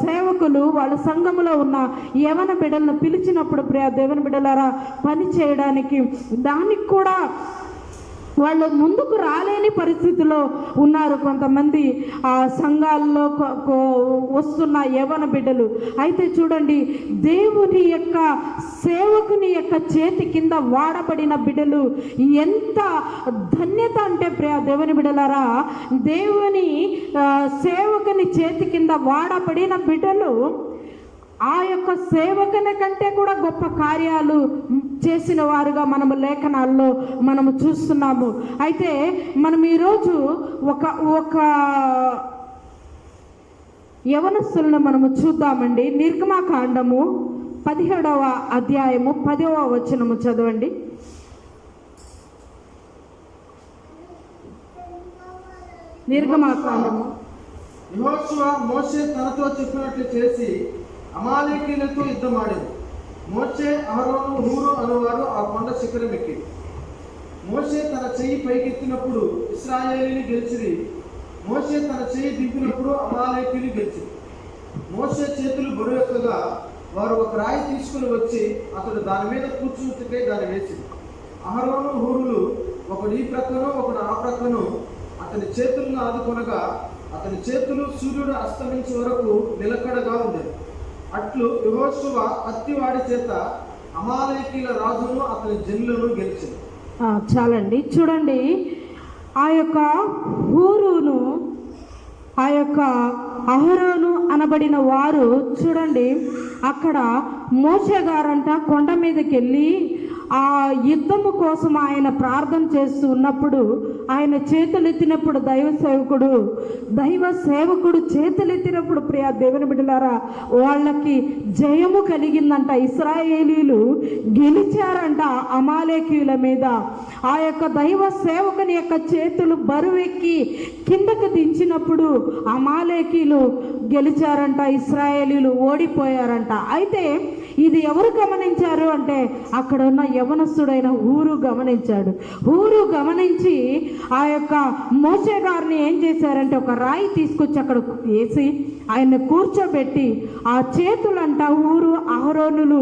సేవకులు వాళ్ళ సంఘములో ఉన్న యవ్వన బిడ్డలను పిలిచినప్పుడు ప్రియ దేవుని బిడ్డలారా పని చేయడానికి దానికి కూడా వాళ్ళు ముందుకు రాలేని పరిస్థితిలో ఉన్నారు. కొంతమంది ఆ సంఘాల్లో వస్తున్న యవ్వన బిడ్డలు. అయితే చూడండి, దేవుని యొక్క సేవకుని యొక్క చేతి కింద వాడబడిన బిడ్డలు ఎంత ధన్యత అంటే దేవుని బిడ్డలారా, దేవుని సేవకుని చేతి కింద వాడబడిన బిడ్డలు ఆ యొక్క సేవకుని కంటే కూడా గొప్ప కార్యాలు చేసిన వారుగా మనము లేఖనాల్లో మనము చూస్తున్నాము. అయితే మనం ఈరోజు ఒక యవనస్తులను మనము చూద్దామండి. నిర్గమకాండము 17వ అధ్యాయము 10వ వచనము చదవండి. నిర్గమకాండము. యెహోషువ మోషే తనతో చెప్పినట్లు చేసి అమాలేకీయులతో యుద్ధమాడాడు. మోషే, అహరోను, హూరు అనువారు ఆ కొండ శిఖరం ఎక్కి మోషే తన చెయ్యి పైకెత్తినప్పుడు ఇశ్రాయేలీయులు గెలిచిరి. మోషే తన చెయ్యి దింపినప్పుడు అమాలేకీయులు గెలిచిరి. మోషే చేతులు బరువెక్కగా వారు ఒక రాయి తీసుకుని వచ్చి అతడు దాని మీద కూర్చుంటే దాన్ని వేసింది. అహరోను, హూరులు ఒకడు ఈ ప్రక్కను ఒకడు ఆ ప్రక్కను అతని చేతులను ఆదుకొనగా అతని చేతులు సూర్యుడు అస్తమించే వరకు నిలకడగా ఉండేది. అట్లు యెహోషువ కత్తివాడి చేత అమాలేకీయుల రాజును అతని జనులను గెలిచింది. చాలండి. చూడండి, ఆ యొక్క హూరును ఆ యొక్క అహరోను అనబడిన వారు చూడండి, అక్కడ మోషే గారంట కొండ మీదకి వెళ్ళి ఆ యుద్ధము కోసం ఆయన ప్రార్థన చేస్తూ ఉన్నప్పుడు ఆయన చేతులెత్తినప్పుడు దైవ సేవకుడు చేతులెత్తినప్పుడు ప్రియా దేవుని బిడ్డలారా, వాళ్ళకి జయము కలిగిందంట. ఇశ్రాయేలీయులు గెలిచారంట అమాలేకీయుల మీద. ఆ యొక్క దైవ సేవకుని యొక్క చేతులు బరువెక్కి కిందకు దించినప్పుడు అమాలేకీయులు గెలిచారంట, ఇశ్రాయేలీయులు ఓడిపోయారంట. అయితే ఇది ఎవరు గమనించారు అంటే అక్కడ ఉన్న యవనస్తుడైన హూరు గమనించాడు. హూరు గమనించి ఆ యొక్క మోషే గారిని ఏం చేశారంటే ఒక రాయి తీసుకొచ్చి అక్కడ వేసి ఆయన్ని కూర్చోబెట్టి ఆ చేతులంట హూరు అహరోనులు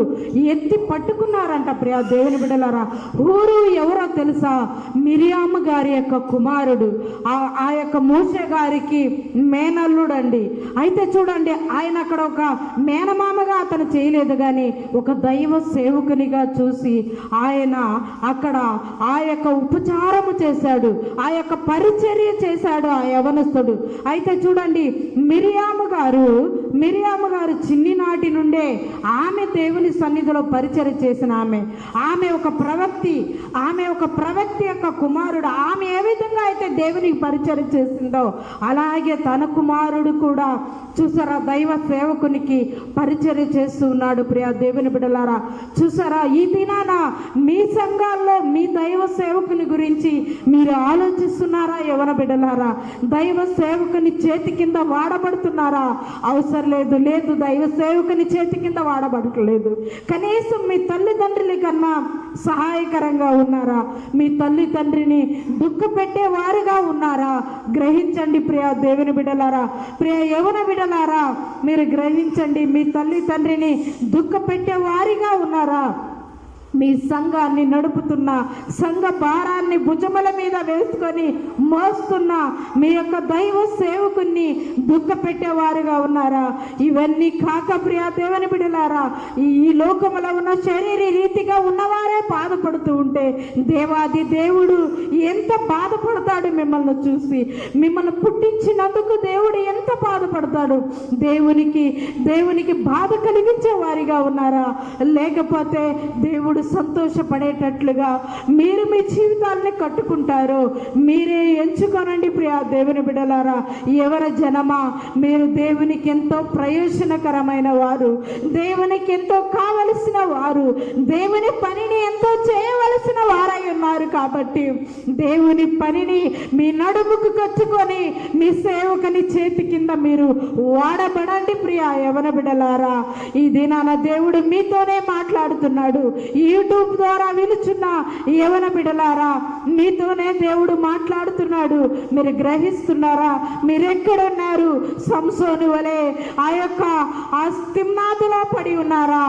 ఎత్తి పట్టుకున్నారంట. ప్రియా దేవుని బిడ్డలారా, హూరు ఎవరో తెలుసా? మిరియాము గారి యొక్క కుమారుడు, ఆ యొక్క మోషే గారికి మేనల్లుడండి. అయితే చూడండి, ఆయన అక్కడ ఒక మేనమామగా అతను చేయలేదు, కానీ ఒక దైవ సేవకునిగా చూసి ఆయన అక్కడ ఆ యొక్క ఉపచారము చేశాడు, ఆ యొక్క పరిచర్య చేశాడు ఆ యవనస్తుడు. అయితే చూడండి, మిరియాము గారు చిన్ననాటి నుండే ఆమె దేవుని సన్నిధిలో పరిచర్య చేసిన ఆమె ఒక ప్రవక్తి యొక్క కుమారుడు. ఆమె ఏ విధంగా అయితే దేవునికి పరిచర్య చేసిందో అలాగే తన కుమారుడు కూడా చూసారా దైవ సేవకునికి పరిచర్య చేస్తూ ఉన్నాడు. ప్రియా దేవుని బిడ్డలారా, చూసారా ఈ దినాన మీ సంఘాల్లో మీ దైవ సేవకుని గురించి మీరు ఆలోచిస్తున్నారా? యవన బిడ్డలారా, దైవ సేవకుని చేతి కింద వాడబడుతున్నారా? అవసరం లేదు, దైవ సేవకుని చేతి కింద వాడబడట్లేదు. కనీసం మీ తల్లిదండ్రుల కన్నా సహాయకరంగా ఉన్నారా? మీ తల్లి తండ్రిని దుఃఖ పెట్టే వారుగా ఉన్నారా? గ్రహించండి ప్రియా దేవుని బిడ్డలారా, ప్రియ యవన బిడ్డలారా, మీరు గ్రహించండి. మీ తల్లి తండ్రిని దుఃఖ పెట్టే వారిగా ఉన్నారా? మీ సంఘాన్ని నడుపుతున్న, సంఘ భారాన్ని భుజముల మీద వేసుకొని మోస్తున్న మీ యొక్క దైవ సేవకుని దుఃఖ పెట్టేవారుగా ఉన్నారా? ఇవన్నీ కాక ప్రియా దేవుని బిడ్డలారా, ఈ లోకములో ఉన్న శరీర రీతిగా ఉన్నవారే బాధపడుతూ ఉంటే దేవాది దేవుడు ఎంత బాధపడతాడు మిమ్మల్ని చూసి. మిమ్మల్ని పుట్టించినందుకు దేవుడు ఎంత బాధపడతాడు. దేవునికి బాధ కలిగించే వారిగా ఉన్నారా? లేకపోతే దేవుడు సంతోషపడేటట్లుగా మీరు మీ జీవితాలని కట్టుకుంటారో మీరే ఎంచుకోనండి ప్రియా దేవుని బిడ్డలారా. ఎవరి జనమా, మీరు దేవునికి ఎంతో ప్రయోజనకరమైన వారు, దేవునికి ఎంతో కావలసిన వారు, దేవుని పనిని ఎంతో చేయవలసిన వారై ఉన్నారు. కాబట్టి దేవుని పనిని మీ నడుముకు కచ్చుకొని మీ సేవకుని చేతి కింద మీరు వాడబడండి ప్రియా యవన బిడ్డలారా. ఈ దినాన దేవుడు మీతోనే మాట్లాడుతున్నాడు. యూట్యూబ్ ద్వారా విలుచున్న యవన బిడ్డలారా, మీతోనే దేవుడు మాట్లాడుతున్నాడు. మీరు గ్రహిస్తున్నారా? మీరు ఎక్కడున్నారు? సంసోను వలె ఆ తిమ్నాదులో పడి ఉన్నారా,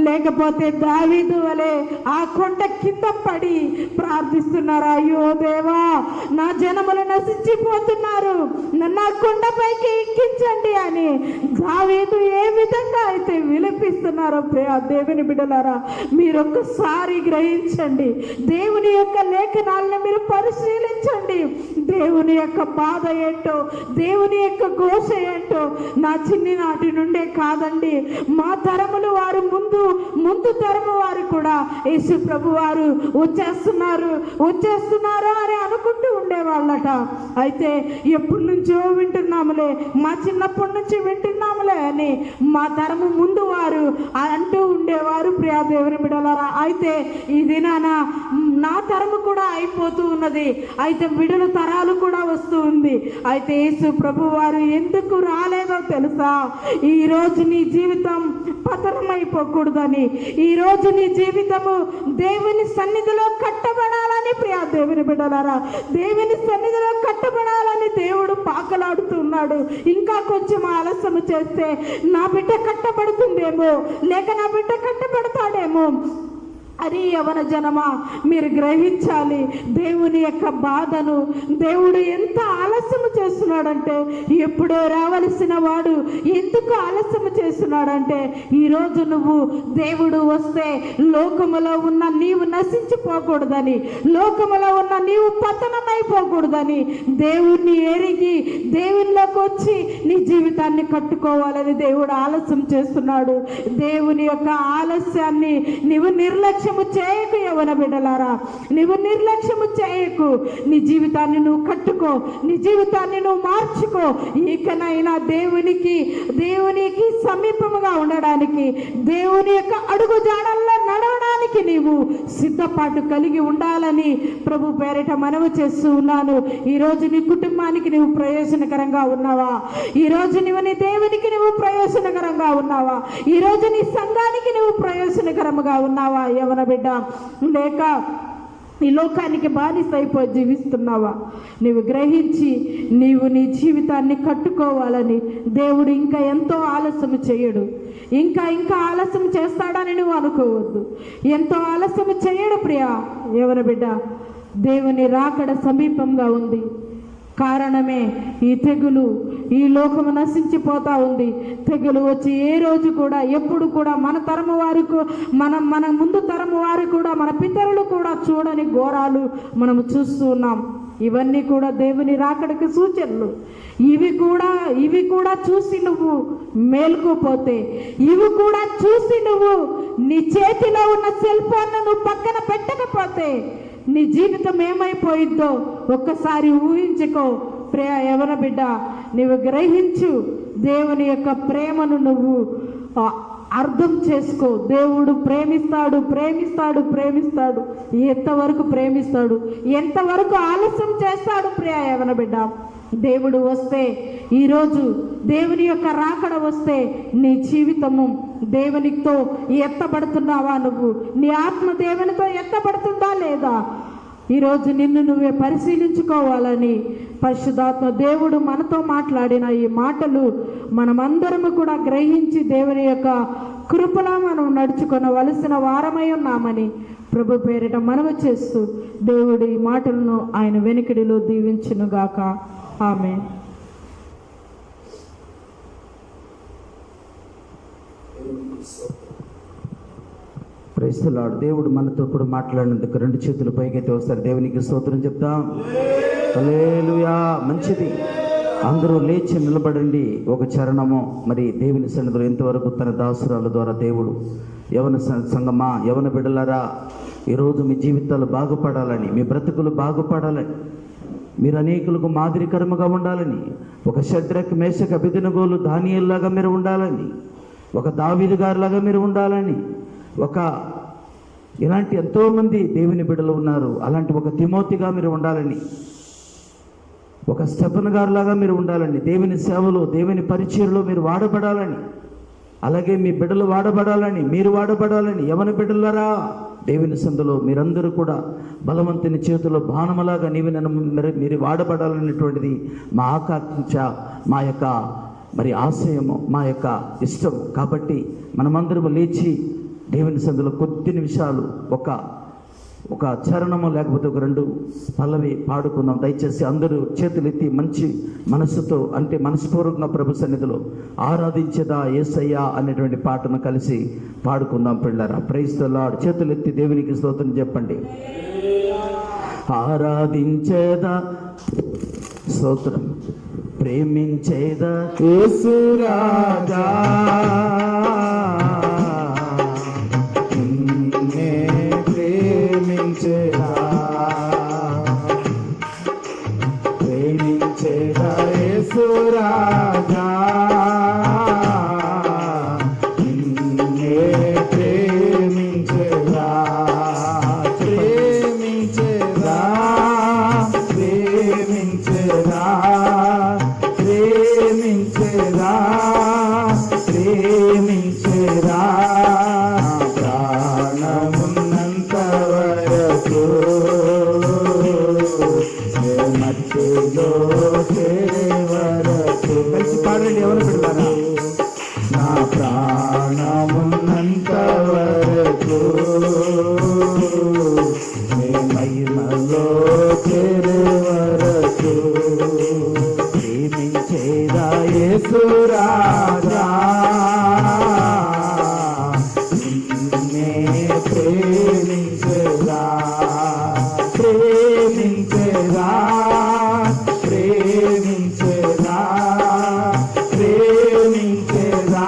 లేకపోతే దావీదు వలె ఆ కొండ కింద పడి ప్రార్థిస్తున్నారా? అయ్యో దేవా, నా జనములు నశించిపోతున్నారు, నన్ను ఆ కొండపైకి ఎక్కించండి అని దావీదు ఏ విధంగా అయితే విలపిస్తున్నారో ప్రియా దేవుని బిడ్డలారా, మీరు ఒక్కసారి గ్రహించండి. దేవుని యొక్క లేఖనాలను మీరు పరిశీలించండి. దేవుని యొక్క బాధ ఏంటో, దేవుని యొక్క ఘోష ఏంటో నా చిన్ని నాటి నుండే కాదండి, మా తరములు వారు ముందు తరము వారు కూడా యేసు ప్రభు వారు వచ్చేస్తున్నారు అని అనుకుంటూ ఉండేవాళ్ళట. అయితే ఎప్పటి నుంచో వింటున్నాములే, మా చిన్నప్పటి నుంచి వింటున్నాములే అని మా తరము ముందు వారు అంటూ ఉండేవారు ప్రియా దేవుని బిడ్డలారా. అయితే ఈ దినాన నా తరము కూడా అయిపోతూ ఉన్నది, అయితే విడుల తరాలు కూడా వస్తూ ఉంది. అయితే యేసు ప్రభు వారు ఎందుకు రాలేదో తెలుసా? ఈరోజు నీ జీవితం పతనమైపోకూడదని, ఈరోజు నీ జీవితము దేవుని సన్నిధిలో కట్టబడాలని ప్రియా దేవుని బిడ్డలారా, దేవుని సన్నిధిలో కట్టబడాలని దేవుడు పాకలాడుతున్నాడు. ఇంకా కొంచెం ఆలస్యం చేస్తే నా బిడ్డ కట్టబడుతుందేమో, లేక నా బిడ్డ కట్టబడతాడేమో అని యవన జనమా మీరు గ్రహించాలి. దేవుని యొక్క బాధను దేవుడు ఎంత ఆలస్యం చేస్తున్నాడంటే, ఎప్పుడో రావలసిన వాడు ఎందుకు ఆలస్యం చేస్తున్నాడంటే, ఈరోజు నువ్వు దేవుడు వస్తే లోకములో ఉన్న నీవు నశించిపోకూడదని, లోకములో ఉన్న నీవు పతనమైపోకూడదని దేవుణ్ణి ఎరిగి దేవునిలోకి వచ్చి నీ జీవితాన్ని కట్టుకోవాలని దేవుడు ఆలస్యం చేస్తున్నాడు. దేవుని యొక్క ఆలస్యాన్ని నీవు నిర్లక్ష్యము చేయకు యవన బిడ్డలారా, నీవు నిర్లక్ష్యము చేయకు. నీ జీవితాన్ని నువ్వు కట్టుకో, నీ జీవితాన్ని నువ్వు మార్చుకో. ఇకనైనా దేవునికి సమీపముగా ఉండడానికి, దేవుని యొక్క అడుగు జాడల్లో నడవడానికి నీవు సిద్ధపాటు కలిగి ఉండాలని ప్రభు పేరిట మనవి చేస్తూ ఉన్నాను. ఈరోజు నీ కుటుంబానికి నువ్వు ప్రయోజనకరంగా ఉన్నావా? ఈరోజు నువ్వు నీ దేవునికి నువ్వు ప్రయోజనకరంగా ఉన్నావా? ఈరోజు నీ సంఘానికి నువ్వు ప్రయోజనకరముగా ఉన్నావా యవన బిడ్డ? లేక ఈ లోకానికి బానిస అయిపోయి జీవిస్తున్నావా? నీవు గ్రహించి నీవు నీ జీవితాన్ని కట్టుకోవాలని దేవుడు ఇంకా ఎంతో ఆలస్యం చేయడు, ఇంకా ఆలస్యం చేస్తాడని నువ్వు అనుకోవద్దు. ఎంతో ఆలస్యం చేయడు ప్రియా యవన బిడ్డ. దేవుని రాకడ సమీపంగా ఉంది. కారణమే ఈ తెగులు, ఈ లోకము నశించిపోతా ఉంది. తెగులు వచ్చి ఏ రోజు కూడా ఎప్పుడు కూడా మన తరము వారికి మన ముందు తరము వారు కూడా మన పితరులు కూడా చూడని ఘోరాలు మనము చూస్తూ ఉన్నాం. ఇవన్నీ కూడా దేవుని రాకడకి సూచనలు. ఇవి కూడా చూసి నువ్వు మేల్కోపోతే, ఇవి కూడా చూసి నువ్వు నీ చేతిలో ఉన్న సెల్ ఫోన్ నువ్వు పక్కన పెట్టకపోతే నీ జీవితం ఏమైపోయిద్దో ఒక్కసారి ఊహించుకో ప్రియ యవన బిడ్డ. నువ్వు గ్రహించు, దేవుని యొక్క ప్రేమను నువ్వు అర్థం చేసుకో. దేవుడు ప్రేమిస్తాడు. ఎంతవరకు ప్రేమిస్తాడు, ఎంతవరకు ఆలస్యం చేస్తాడు ప్రియ యవన బిడ్డ. దేవుడు వస్తే, ఈరోజు దేవుని యొక్క రాకడ వస్తే నీ జీవితము దేవునితో ఎత్తబడుతున్నావా? నువ్వు నీ ఆత్మ దేవునితో ఎత్తబడుతుందా లేదా? ఈరోజు నిన్ను నువ్వే పరిశీలించుకోవాలని పరిశుద్ధాత్మ దేవుడు మనతో మాట్లాడిన ఈ మాటలు మనమందరము కూడా గ్రహించి దేవుని యొక్క కృపలా మనం నడుచుకొనవలసిన వారమై ఉన్నామని ప్రభు పేరిట మనవి చేస్తూ దేవుడి మాటలను ఆయన వెనుకడిలో దీవించునుగాక. ఆమేన్. Praise the Lord. దేవుడు మనతో కూడా మాట్లాడినందుకు రెండు చేతులు పైకైతే వస్తారు. దేవునికి స్తోత్రం చెప్తాం. హల్లెలూయా. మంచిది. అందరూ లేచి నిలబడండి. ఒక చరణము మరి దేవుని సన్నిధిలో ఎంతవరకు తన దాసురాల ద్వారా దేవుడు యవన సంగమా, యవన బిడ్డలారా, ఈరోజు మీ జీవితాలు బాగుపడాలని, మీ బ్రతుకులు బాగుపడాలని, మీరు అనేకులకు మాదిరికరముగా ఉండాలని, ఒక షద్రక్ మేషక్ అబెద్నెగోలు దానియేలులాగా మీరు ఉండాలని, ఒక దావీదు గారిలాగా మీరు ఉండాలని, ఒక ఇలాంటి ఎంతోమంది దేవుని బిడ్డలు ఉన్నారు, అలాంటి ఒక తిమోతిగా మీరు ఉండాలని, ఒక స్టెఫన్ గారిలాగా మీరు ఉండాలని, దేవుని సేవలో దేవుని పరిచర్యలో మీరు వాడబడాలని, అలాగే మీ బిడ్డలు వాడబడాలని, మీరు వాడబడాలని. యవన బిడ్డలారా, దేవుని సందులో మీరందరూ కూడా బలవంతుని చేతిలో బాణములాగా మీరు వాడబడాలనేటువంటిది మా ఆకాంక్ష, మా యొక్క ఆశయము, మా యొక్క ఇష్టం. కాబట్టి మనమందరం లేచి దేవుని సందులో కొద్ది నిమిషాలు ఒక చరణము లేకపోతే ఒక 2 పల్లవి పాడుకుందాం. దయచేసి అందరూ చేతులెత్తి మంచి మనసుతో, అంటే మనస్పూర్వకంగా ప్రభు సన్నిధిలో ఆరాధించదా యేసయ్యా అనేటువంటి పాటను కలిసి పాడుకుందాం పిల్లరా. Praise the lord. చేతులెత్తి దేవునికి స్తోత్రం చెప్పండి. ఆరాధించేదా, స్తోత్రం, ప్రేమించేదా యేసు రాజా, ప్రేమించేదా యేసు రాజా, నిన్నే ప్రేమించేదా, ప్రేమించేదా, ప్రేమించేదా, ప్రేమించేదా, ప్రేమించేదా, ప్రాణమున్నంత వరకు మట్టిలో చేరే వరకు. కలిసి పాడండి, ఎవరు పెడతారా? నా ప్రాణమున్నంత వరకు మహిమలో చేరే వరకు ప్రేమించేదా యేసు రాజా, నిన్నే ప్రేమించేదా, ప్రేమించేదా, ప్రేమించేదా, ప్రేమించేదా,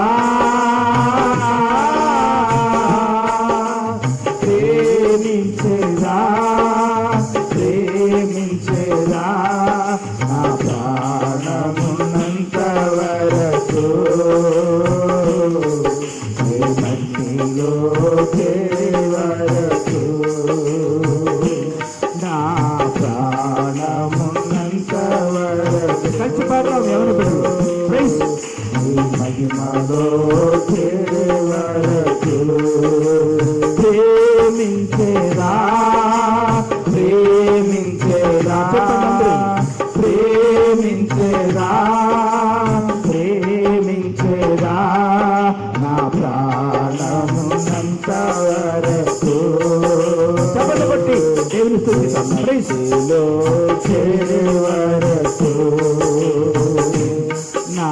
ప్రేమించేదా, ప్రేమించేదా, నా ప్రాణమున్నంత వరకు మట్టిలో చేరే వరకు, నా ప్రాణమున్నంత వరకు. కలిసి పాడతాం, ఎవరు పెడు మహిమలో చేరే వరకు ప్రేమించేదా, ప్రేమించేదా, ప్రేమించేదా, ప్రేమించేదా, నా ప్రాణమున్నంత వరకు. చప్పట్లు కొట్టి దేవుని స్తుతిద్దాం. ప్రైజ్లో చేరే వరకు నా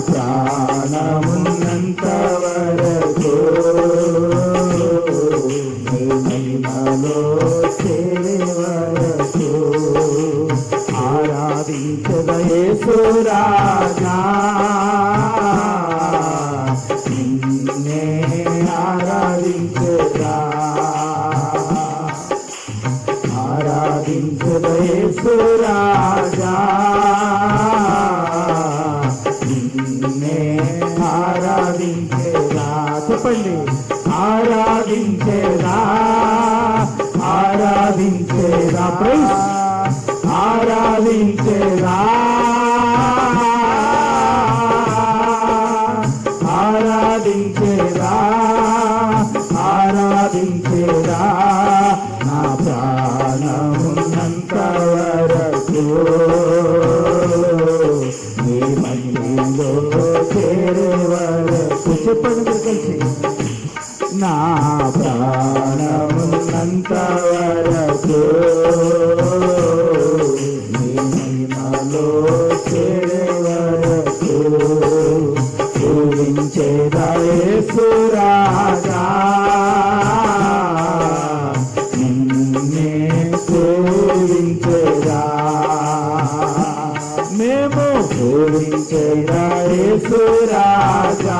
ప్రాణమున్నంత వరకు మహిమలో చేరే వరకు ఆరాధించదా యేసు రాజా, నిన్నే ఆరాధించదా, ఆరాధించదా యేసు రాజా, నిన్నే ఆరాధించేదా. చెప్పండి, ఆరాధించేదా, ఆరాధించేదా, ప్రైజ్, ఆరాధించేదా, ఆరాధించేదా, ఆరాధించేదా, నా ప్రాణమున్నంత వరకు నీ మహిమలో చేరే వరకు. చెప్పండి కలిసి, నా ప్రాణమున్నంత వరకు నీ మహిమలో చేరే వరకు పూజించేదా యేసు రాజా, నిన్నే పూజించేదా, మేము పూజించేదా యేసు రాజా,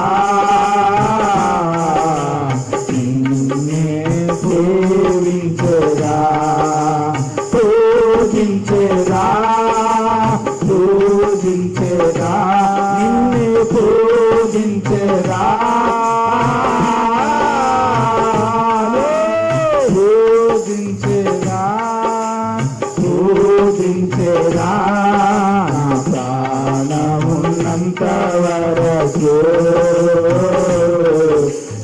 నిన్నే పూజించేదా, పూజించేదా, పూజించేదా, నిన్నే పూజించేదా, పూజించేదా, పూజించేదా, ప్రాణమున్నంత వరకు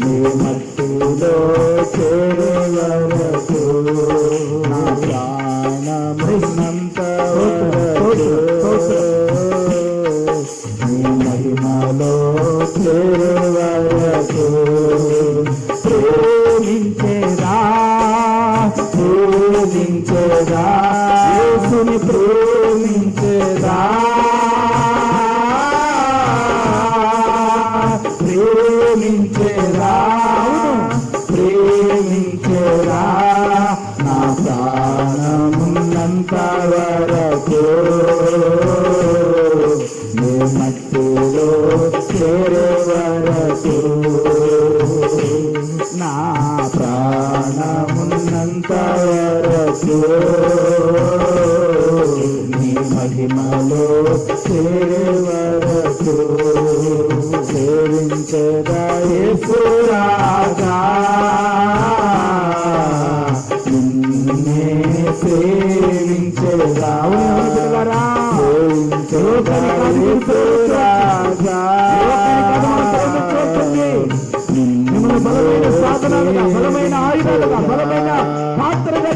నీ మట్టిలో చేరే వరకు మహిమలో చేరే వరకు ప్రేమించేదా పూజించేదా యేసుని ప్రేమించేదా ప్రేమించేదా ప్రేమించేదా నా ప్రాణమున్నంత వరకు నీ మట్టిలో చేరే వరకు నా ప్రాణమున్నంత వరకు నీ మహిమలో చేరే వరకు సేవించదా యేసు రాజా నిన్నే సేవించదా సేవించదా యేసు రాజా మిమ్మల్ని బలమైన సాధనాలుగా బలమైన ఆయుధాలుగా బలమైన పాత్రగా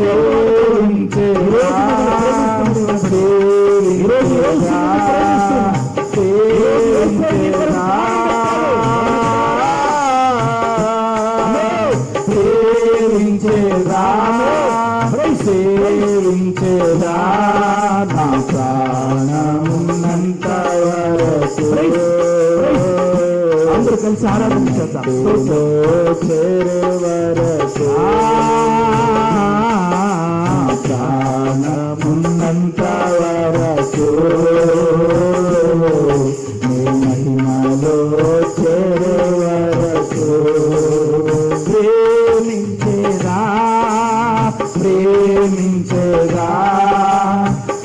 సేవించేదా నా ప్రాణమున్నంత వరకు అందరూ కలిసి ఆరాధించేద్దాం చేరే వరకు ప్రాణమున్నంత వరకు నీ మహిమలో చేరే వరకు ప్రేమించేదా ప్రేమించేదా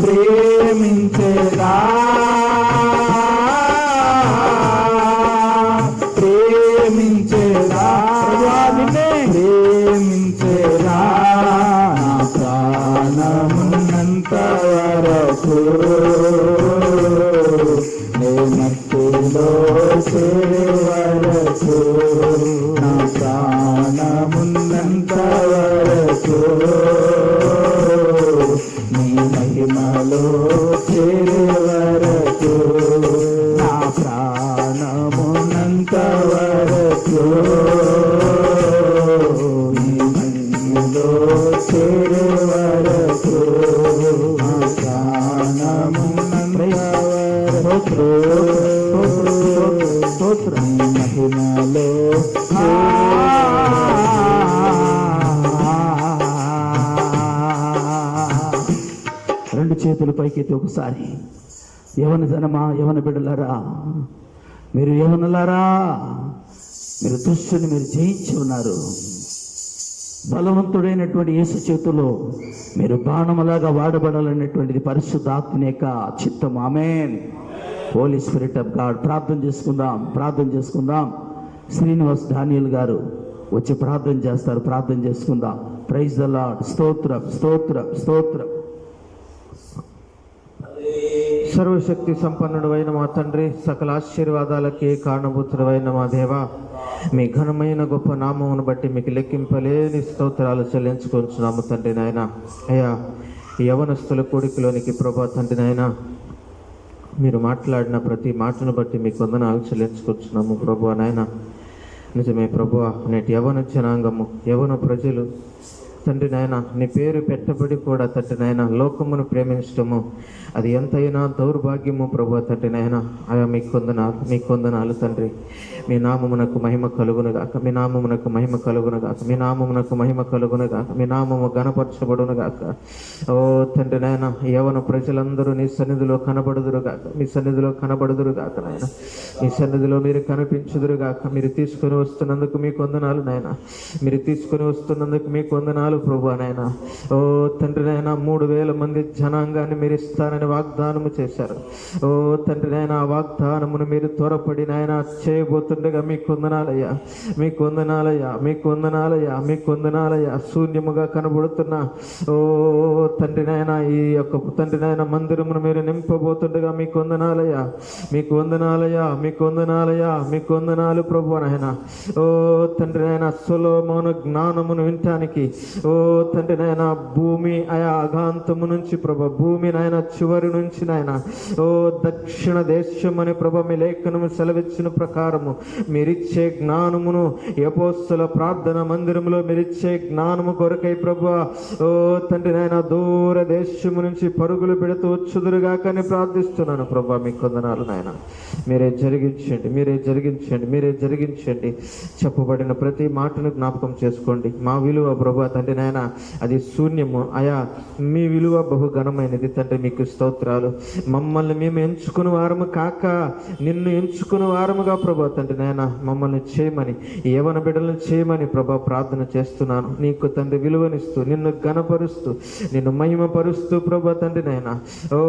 ప్రేమించేదా ప్రేమించేదా ప్రేమించేదా నా ప్రాణమున్నంత వరకు నే మట్టిలో చేరే వరకు నా ప్రాణమున్నంత వరకు నీ మహిమలో చేరే వరకు నా ప్రాణమున్నంత వరకు నీ మహిమలో చేరే వరకు నా ప్రాణమున్నంత వరకు మహిమలో రెండు చేతులు పైకెత్తి ఒకసారి యవన జనమా యవన బిడ్డలారా మీరు యవనులారా మీరు దుష్టుని మీరు జయించి ఉన్నారు బలవంతుడైనటువంటి యేసు చేతుల్లో మీరు బాణములాగా వాడబడాలనేటువంటిది పరిశుద్ధాత్మ యొక్క చిత్తం ఆమేన్ హోలీ స్పిరిట్ ఆఫ్ గాడ్ ప్రార్థన చేసుకుందాం శ్రీనివాస్ డానియల్ గారు వచ్చి ప్రార్థన చేస్తారు ప్రార్థన చేసుకుందాం ప్రైజ్ ద లార్డ్ స్తోత్రం స్తోత్రం స్తోత్రం సర్వశక్తి సంపన్నుడు అయిన మా తండ్రి సకల ఆశీర్వాదాలకి కారణభూతుడైన మా దేవ మీ ఘనమైన గొప్ప నామమును బట్టి మీకు లెక్కింపలేని స్తోత్రాలు చెల్లించుకుంటున్నాము తండ్రి నాయన అయ్యా యవనస్తుల కోడికలోనికి ప్రభా తండ్రి నాయన మీరు మాట్లాడిన ప్రతి మాటను బట్టి మీకు వందనాలు చెల్లించుకుంటున్నాము ప్రభు నాయన నిజమే ప్రభు నేటి యవన జనాంగము యవన ప్రజలు తండ్రి నాయన నీ పేరు పెట్టబడి కూడా తండ్రి నాయన లోకమును ప్రేమించడము అది ఎంతైనా దౌర్భాగ్యము ప్రభు తండ్రి నాయన ఆయా మీకు వందనాలు తండ్రి మీ నామమునకు మహిమ కలుగునుగాక మీ నామమునకు మహిమ కలుగునుగాక మీ నామమునకు మహిమ కలుగునుగాక మీ నామము గణపరచబడునుగాక ఓ తండ్రి నాయన యవన ప్రజలందరూ నీ సన్నిధిలో కనబడుదురుగాక మీ సన్నిధిలో కనబడుదురుగాక నాయన మీ సన్నిధిలో మీరు కనిపించుదురుగాక మీరు తీసుకొని వస్తున్నందుకు మీకు వందనాలు నాయన మీరు తీసుకొని వస్తున్నందుకు మీకు వందనాలు ప్రభు నాయన ఓ తండ్రి నాయన 3,000 మంది జనాంగాన్ని మీరు ఇస్తారని వాగ్దానము చేశారు ఓ తండ్రి నాయన ఆ వాగ్దానమును మీరు త్వరపడి నాయన చేయబోతుండగా మీకు వందనాలయ్యా మీకు వందనాలయ్యా మీకు వందనాలయ్యా మీకు వందనాలయ్యా శూన్యముగా కనబడుతున్న ఓ తండ్రి నాయన ఈ యొక్క తండ్రి నాయన మందిరమును మీరు నింపబోతుండగా మీకు వందనాలయ్యా మీకు వందనాలయ్యా మీకు వందనాలయ్యా మీకు వందనాలు ప్రభు నాయన ఓ తండ్రి నాయన సొలొమోను జ్ఞానమును వినటానికి ఓ ఓ తండ్రి నాయన భూమి అయా అగాంతము నుంచి ప్రభా, భూమి నాయన చివరి నుంచి నాయన ఓ దక్షిణ దేశం అని ప్రభా మీ లేఖనము సెలవిచ్చిన ప్రకారము మీరిచ్చే జ్ఞానమును అపోస్తల ప్రార్థన మందిరంలో మీరిచ్చే జ్ఞానము కొరకై ప్రభా ఓ తండ్రి నాయన దూర దేశము నుంచి పరుగులు పెడుతూ వచ్చుదురుగా కానీ ప్రార్థిస్తున్నాను ప్రభా. మీకు వందనాలు నాయన. మీరే జరిగించండి, మీరే జరిగించండి, మీరే జరిగించండి. చెప్పబడిన ప్రతి మాటను జ్ఞాపకం చేసుకోండి. మా విలువ ప్రభా తండ్రి నాయన అది శూన్యము అయా, మీ విలువ బహు ఘనమైనది తండ్రి. మీకు స్తోత్రాలు. మమ్మల్ని మేము ఎంచుకుని వారము కాక నిన్ను ఎంచుకుని వారముగా ప్రభా తండ్రి నాయన మమ్మల్ని చేయమని, యవన బిడ్డలను చేయమని ప్రభా ప్రార్థన చేస్తున్నాను. నీకు తండ్రి విలువనిస్తూ, నిన్ను ఘనపరుస్తూ, నిన్ను మహిమపరుస్తూ ప్రభా తండ్రి నాయన ఓ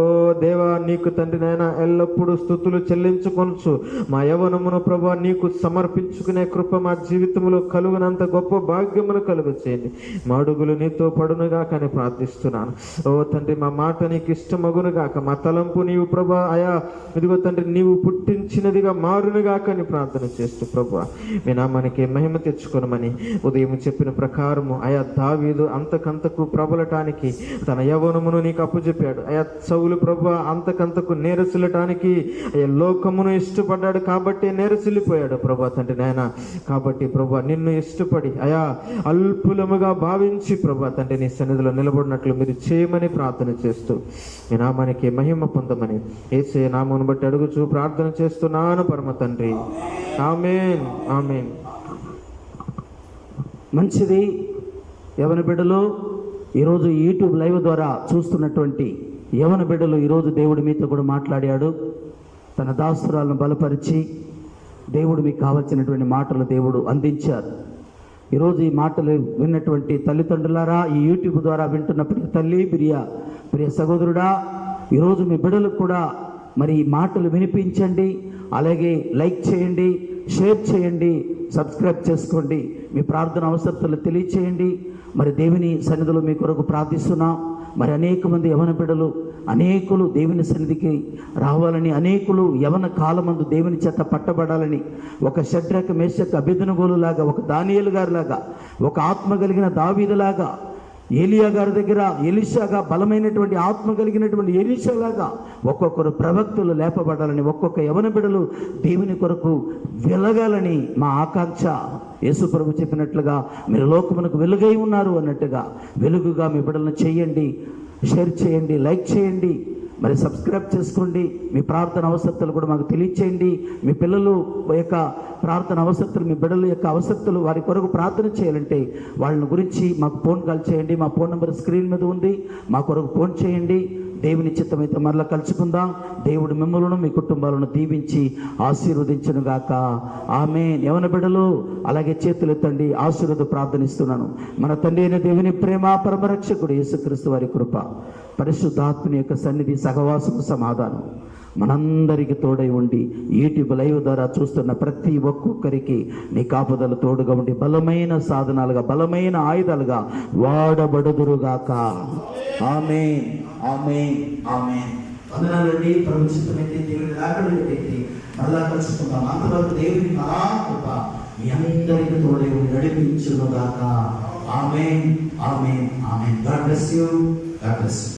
దేవా నీకు తండ్రి నాయన ఎల్లప్పుడూ స్తుతులు చెల్లించుకొనుచు మా యవనమును ప్రభా నీకు సమర్పించుకునే కృప మా జీవితంలో కలుగునంత గొప్ప భాగ్యమును కలుగు చేయండి. మా అడుగులు నీతో పడునుగా కానీ ప్రార్థిస్తున్నాను. ఓ తండ్రి మా మాట నీకు ఇష్టమగునుగాక, మా తలంపు నీవు ప్రభా అయా ఇదిగో తండ్రి నీవు పుట్టించినదిగా మారునుగా కానీ ప్రార్థన చేస్తూ ప్రభా మీ నామానికి మహిమ తెచ్చుకొనమని ఉదయం చెప్పిన ప్రకారము అయా దావీదు అంతకంతకు ప్రబలటానికి తన యవ్వనమును నీకు అప్పచెప్పాడు. అయా సౌలు ప్రభా అంతకంతకు నేరసిల్లటానికి అయా లోకమును ఇష్టపడ్డాడు కాబట్టి నేరసిల్లిపోయాడు ప్రభా తండ్రి నాయన. కాబట్టి ప్రభా నిన్ను ఇష్టపడి అయా అల్పులముగా భావించి ప్రభా తండ్రి నీ సన్నిధిలో నిలబడినట్లు మీరు చేయమని ప్రార్థన చేస్తూ మీ నామానికి మహిమ పొందమని యేసయ్య నామమును బట్టి అడుగుచూ ప్రార్థన చేస్తున్నాను పరమ తండ్రి. ఆమేన్, ఆమేన్. మంచిది. యవన బిడ్డలు, ఈరోజు యూట్యూబ్ లైవ్ ద్వారా చూస్తున్నటువంటి యవన బిడ్డలు, ఈరోజు దేవుడు మీతో కూడా మాట్లాడాడు. తన దాసురాలను బలపరిచి దేవుడు మీకు కావలసినటువంటి మాటలు దేవుడు అందించారు. ఈరోజు ఈ మాటలు విన్నటువంటి తల్లిదండ్రులారా, ఈ యూట్యూబ్ ద్వారా వింటున్న ప్రియ తల్లి, ప్రియ సహోదరుడా, ఈరోజు మీ బిడ్డలకు కూడా మరి ఈ మాటలు వినిపించండి. అలాగే లైక్ చేయండి, షేర్ చేయండి, సబ్స్క్రైబ్ చేసుకోండి. మీ ప్రార్థన అవసరతలు తెలియచేయండి. మరి దేవుని సన్నిధిలో మీ కొరకు ప్రార్థిస్తున్నాం. మరి అనేక మంది యవన బిడ్డలు, అనేకులు దేవుని సన్నిధికి రావాలని, అనేకులు యవన కాలమందు దేవుని చేత పట్టబడాలని, ఒక షడ్రక మేషక అబేద్నెగోలు లాగా, ఒక దానియేలు గారి లాగా, ఒక ఆత్మ కలిగిన దావీదులాగా, ఏలియా గారి దగ్గర ఎలీషాగా బలమైనటువంటి ఆత్మ కలిగినటువంటి ఎలీషాలాగా ఒక్కొక్కరు ప్రవక్తలు లేపబడాలని, ఒక్కొక్క యవన బిడ్డలు దేవుని కొరకు వెలగాలని మా ఆకాంక్ష. యేసు ప్రభు చెప్పినట్లుగా మీరు లోకమునకు వెలుగై ఉన్నారు అన్నట్టుగా వెలుగుగా మీ బిడ్డలను చేయండి. షేర్ చేయండి, లైక్ చేయండి, మరి సబ్స్క్రైబ్ చేసుకోండి. మీ ప్రార్థన అవసరతలు కూడా మాకు తెలియచేయండి. మీ పిల్లలు యొక్క ప్రార్థన అవసరతలు, మీ బిడ్డల యొక్క అవసరతలు, వారి కొరకు ప్రార్థన చేయాలంటే వాళ్ళని గురించి మాకు ఫోన్ కాల్ చేయండి. మా ఫోన్ నెంబర్ స్క్రీన్ మీద ఉంది. మా కొరకు ఫోన్ చేయండి. దేవుని చిత్తమైతే మరలా కలుసుకుందాం. దేవుడు మిమ్మల్ని మీ కుటుంబాలను దీవించి ఆశీర్వదించును గాక. ఆమేన్. యవన బిడ్డలు అలాగే చేతులు ఎత్తండి, ఆశీర్వాద ప్రార్థనిస్తున్నాను. మన తండ్రి అయిన దేవుని ప్రేమ, పరమరక్షకుడు యేసుక్రీస్తు వారి కృప, పరిశుద్ధాత్మని యొక్క సన్నిధి, సహవాసము, సమాధానం మనందరికి తోడై ఉండి యూట్యూబ్ లైవ్ ద్వారా చూస్తున్న ప్రతి ఒక్కొక్కరికి నీ కాపుదల తోడుగా ఉండి బలమైన సాధనాలుగా, బలమైన ఆయుధాలుగా వాడబడుదురుగాక. ఆమేన్, ఆమేన్, ఆమేన్. వందనాలండి. ప్రభుత్వమైతే దేవుని రాకడైతే మళ్ళా కలుసుకుందాం. అంతవరకు దేవుని మహాకృప మీ అందరికి తోడై ఉండి నడిపించునుగాక. ఆమేన్, ఆమేన్, ఆమేన్. God bless you. God bless you.